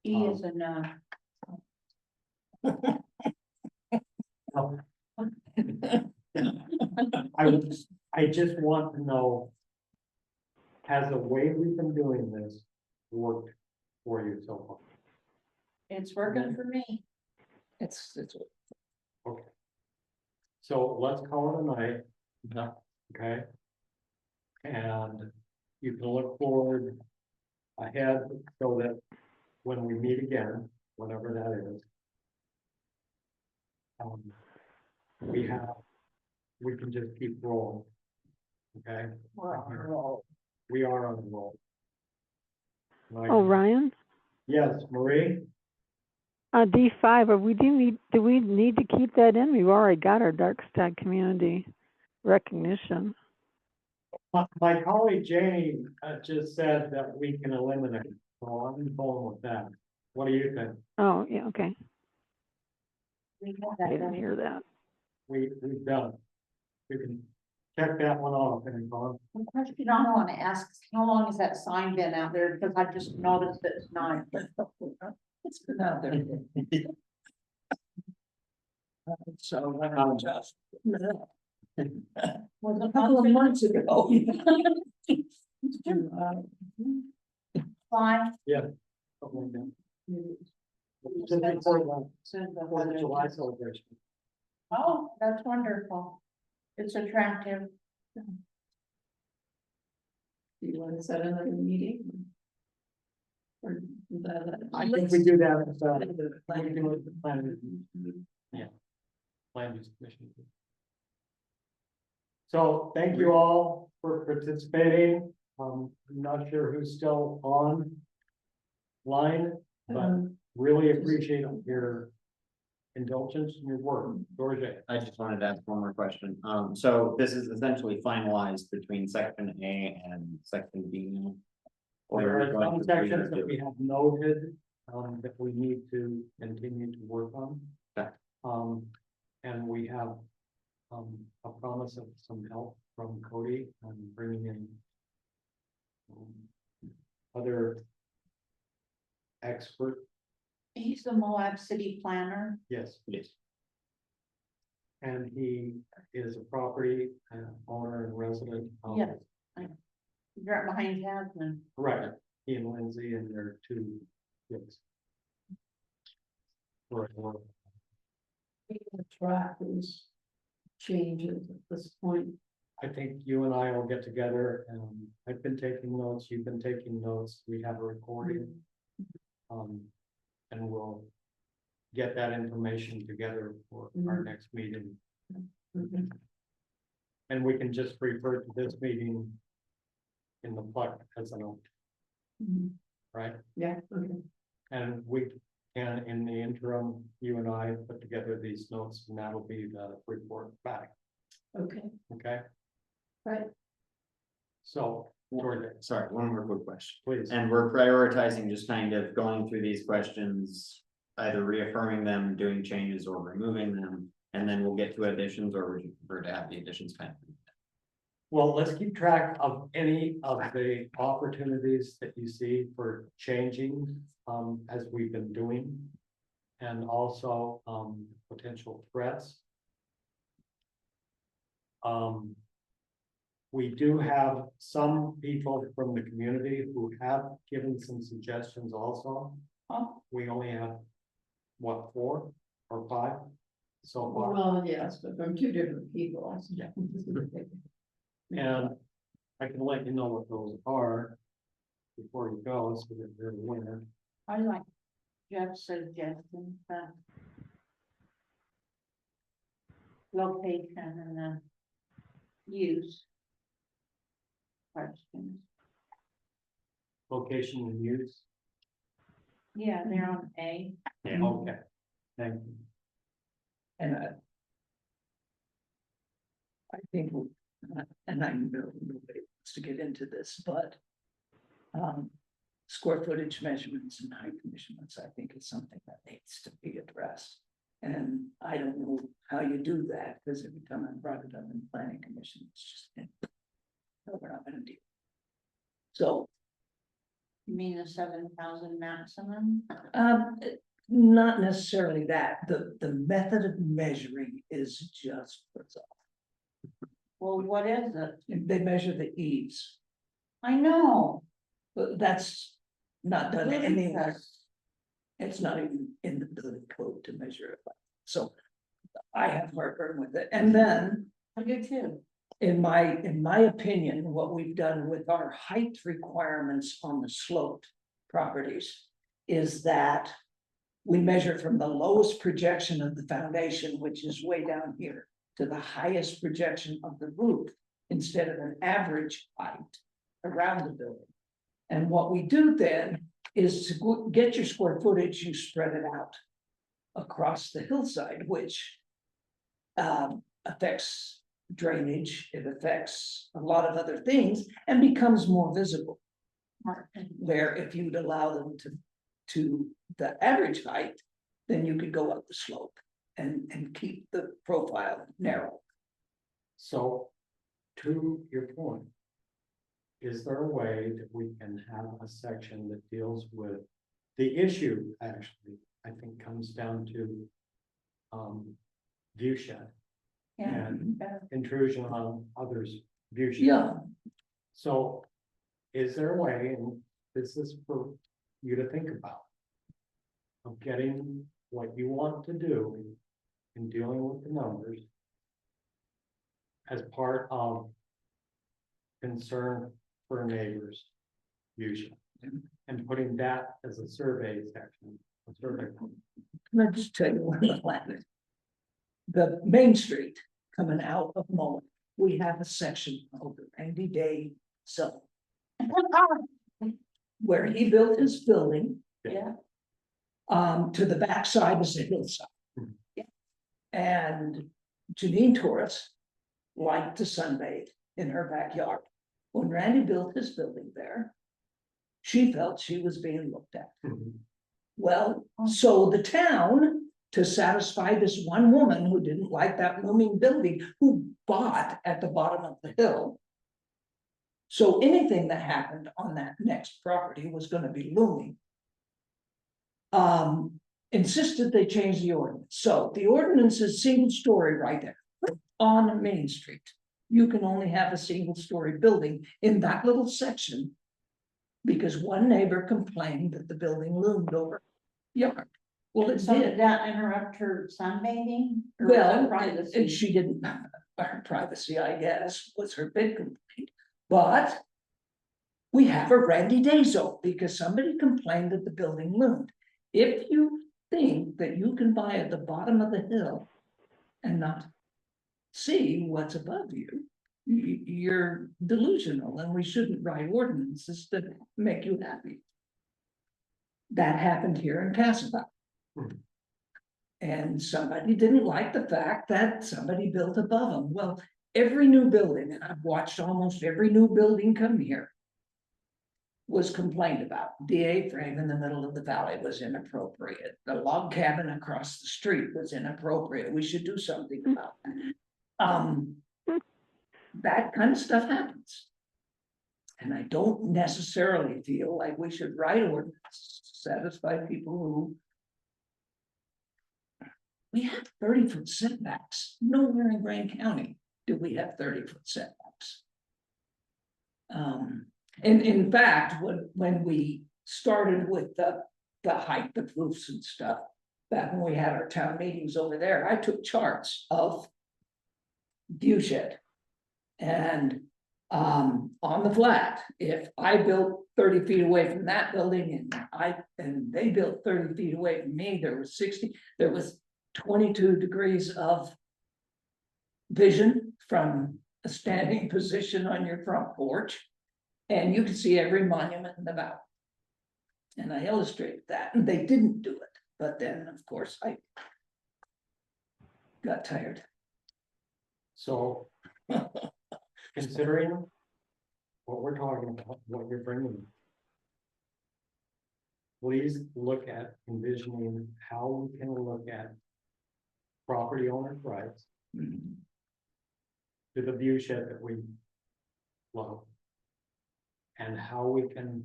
E is a no. I just want to know. Has the way we've been doing this worked for you so far? It's working for me. It's Okay. So let's call it a night. Okay. And you can look forward ahead so that when we meet again, whatever that is, we can just keep rolling. Okay? We're on a roll. We are on the roll. Like- Oh, Ryan, Yes, Marie? D5, do we need to keep that in? We've already got our dark sky community recognition. My colleague Jane just said that we can eliminate, it, so I'm going with that. What do you think? Oh, yeah, okay. We have I that didn't done. hear that. We've done. It. We can check that one off and go. One question I want to ask, is how long has that sign been out there? Because I just noticed it tonight. It's been out there. So I'm just. Was A it couple of months ago. fine? Something like that. Just before the 4th of July celebration. Oh, that's wonderful. It's attractive. Do you want to set another meeting? Or is that? I think we do that as we do it with the planning. Yeah. Land use commission. So thank you all for participating. I'm not sure who's still on line, but really appreciate your indulgence in your work. Georgia. I just wanted to ask one more question. So this is essentially finalized between section A and section B now? Or There are are we going some to sections redo that we have noted, that we need to continue to work on. Okay. And we have, a promise of some help from Cody on bringing in other expert, He's the Moab City planner. yes, Yes. and he is a property owner and resident of. Yes. He's right behind Jasmine. Right, he and Lindsay and their 2 kids. Right, well, We can track these changes at this point. I think you and I will get together and I've been taking notes, you've been taking notes, we have a recording. And we'll get that information together for our next meeting. Mhm. And we can just refer to this meeting in the PLUC as an open, Mhm. right? Yeah, okay. And we can, in the interim, you and I put together these notes and that'll be the report back, Okay, okay? right. So, Georgia, Sorry, one more quick question. please. And we're prioritizing just kind of going through these questions, either reaffirming them, doing changes or removing them. And then we'll get to additions, or we prefer to have the additions kind of. Well, let's keep track of any of the opportunities that you see for changing, as we've been doing. And also, potential threats. We do have some people from the community who have given some suggestions also. We only have, what, 4 or 5 so far? Well, yes, but from 2 different people. Yeah. And I can let you know what those are before you go, so that they're aware. I like Jeff's suggestion, that location and then use questions. Location and use. Yeah, they're on A. Yeah. Okay, thank you. And I think, and I know nobody wants to get into this, but. Square footage measurements and height measurements, I think is something that needs to be addressed. And I don't know how you do that, because every time I brought it up in planning commission, it's just. No, we're not gonna do. So, You mean the 7,000 maximum? not necessarily that, the method of measuring is just what's off. Well, what is it? They measure the eaves, I know. but that's not done Really? anywhere. It's not even in the building code to measure it. So I have heartburn with it. And then I do too. in my opinion, what we've done with our height requirements on the sloped properties is that we measure from the lowest projection of the foundation, which is way down here, to the highest projection of the roof, instead of an average height around the building. And what we do then is to get your square footage, you spread it out across the hillside, which affects drainage, it affects a lot of other things and becomes more visible. Where if you'd allow them to the average height, then you could go up the slope and keep the profile narrow. So, to your point, is there a way that we can have a section that deals with the issue, actually, I think comes down to view shed and intrusion on others' view shed. Yeah, So is there a way, and this is for you to think about, of getting what you want to do in dealing with the numbers as part of concern for neighbors usually, and putting that as a survey section, a survey. let me just tell you one little planet. The Main Street coming out of Mullen, we have a section called the Randy Day zone. Where he built his building. Yeah. To the backside is a hillside. Mhm. And Janine Torres liked to sunbathe in her backyard. When Randy built his building there, she felt she was being looked at. Mhm. Well, so the town, to satisfy this one woman who didn't like that looming building, who bought at the bottom of the hill. So anything that happened on that next property was gonna be looming. Insisted they change the ordinance. So the ordinance is single story right there on Main Street. You can only have a single story building in that little section. Because one neighbor complained that the building loomed over yard. Well, it So did did. that interrupt her sunbathing? Or was it Well, privacy? and she didn't, her privacy, I guess, was her big complaint, but. We have a Randy Day zone because somebody complained that the building loomed. If you think that you can buy at the bottom of the hill and not see what's above you, you're delusional, and we shouldn't write ordinances that make you happy. That happened here in Casablanca. Hmm. And somebody didn't like the fact that somebody built above them. Well, every new building, and I've watched almost every new building come here, was complained about. DA frame in the middle of the valley was inappropriate. The log cabin across the street was inappropriate. We should do something about that. That kind of stuff happens. And I don't necessarily feel like we should write ordinances to satisfy people who. We have 30-foot setbacks. Nowhere in Grand County do we have 30-foot setbacks. And in fact, when we started with the height of roofs and stuff, back when we had our town meetings over there, I took charts of view shed. And on the flat, if I built 30 feet away from that building and they built 30 feet away from me, there was 22 degrees of vision from a standing position on your front porch. And you can see every monument in the valley. And I illustrated that, and they didn't do it, but then, of course, I got tired. So, considering what we're talking about, what you're bringing, please look at envisioning how we can look at property owner rights to the view shed that we love, and how we can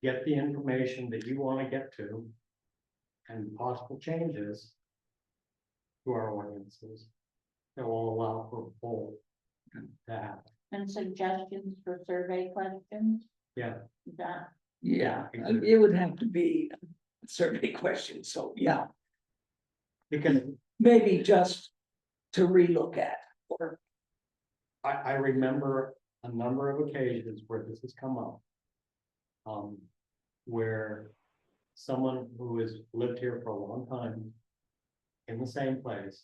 get the information that you want to get to and possible changes to our ordinances that will allow for full to happen. And suggestions for survey questions? Yeah. That, Yeah, it would have to be a survey question, so yeah, Because maybe just to relook at. or, I remember a number of occasions where this has come up. Where someone who has lived here for a long time in the same place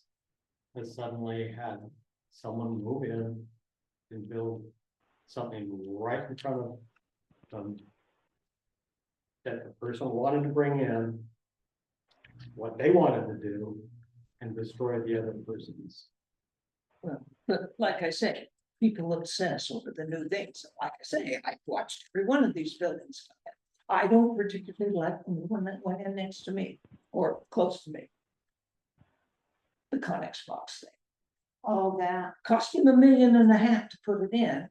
has suddenly had someone move in and build something right in front of them that the person wanted to bring in what they wanted to do and destroy the other person's. but like I say, people obsess over the new things. Like I say, I watched every one of these buildings. I don't particularly like the one that went in next to me or close to me. The Connex box thing. All that. Cost him $1.5 million to put it in,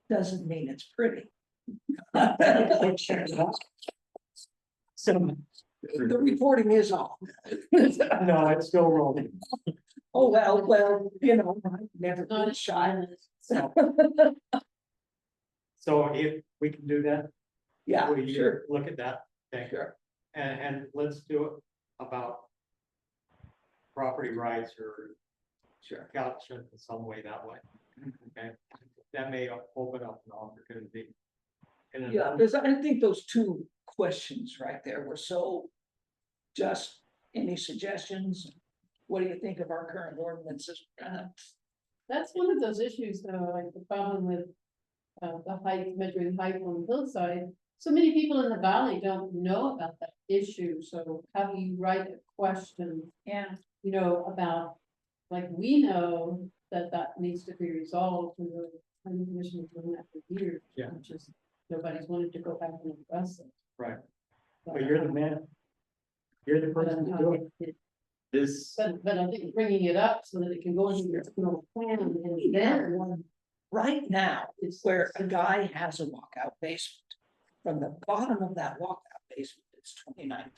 doesn't mean it's pretty. So the reporting is off. No, it's still rolling. Oh, well, you know, I've never been shy. So, So if we can do that, yeah, will you sure, look at that? Thank you. sure. And let's do it about property rights or Sure. couch it in some way that way. Okay, that may open up an opportunity. And Yeah, because I think those two questions right there were so just, any suggestions? What do you think of our current ordinances? That's one of those issues though, like the problem with the height, measuring height on the hillside. So many people in the valley don't know about that issue, so how do you write a question, Yeah. you know, about, like, we know that that needs to be resolved, and the planning commission has done that for years. Yeah. Which is, nobody's wanted to go back and address it. Right, but you're the man. You're the person to do it. This, But I think bringing it up so that it can go into your original plan and then Right now, it's where a guy has a walkout basement, from the bottom of that walkout basement, it's 29 feet.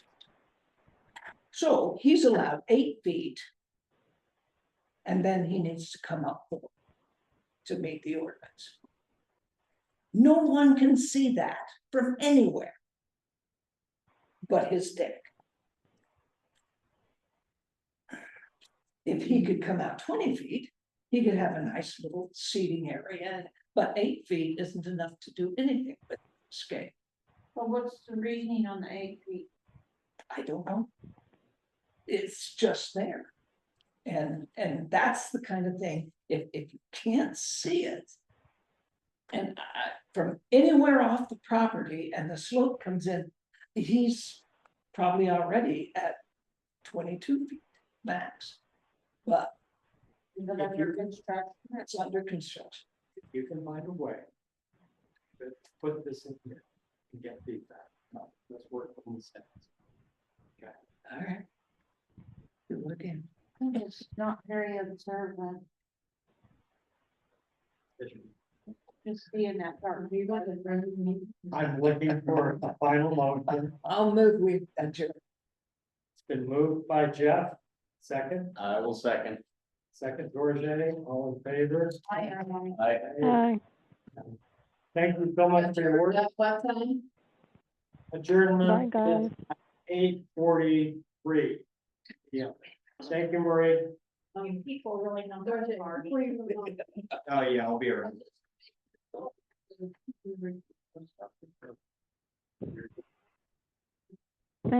So he's allowed 8 feet. And then he needs to come up 4 to meet the ordinance. No one can see that from anywhere but his deck. If he could come out 20 feet, he could have a nice little seating area, but 8 feet isn't enough to do anything with scale. Well, what's the reasoning on the 8 feet? I don't know. It's just there. And that's the kind of thing, if you can't see it. And from anywhere off the property and the slope comes in, he's probably already at 22 feet max. But Is it under construction? it's under construction. If you can find a way to put this in here and get feedback, let's work on the steps. Okay. All right. Good looking. It's not very observant, just being that part. you got it, Brendan. I'm looking for a final motion. I'll move with adjourn. It's been moved by Jeff, second, I will second. George, all in favor? I Hi. Thank you so much for your work. At what time? Adjournment. Bye, guys. 8:43. Yeah, thank you, Marie. People really know. Oh, yeah, I'll be around.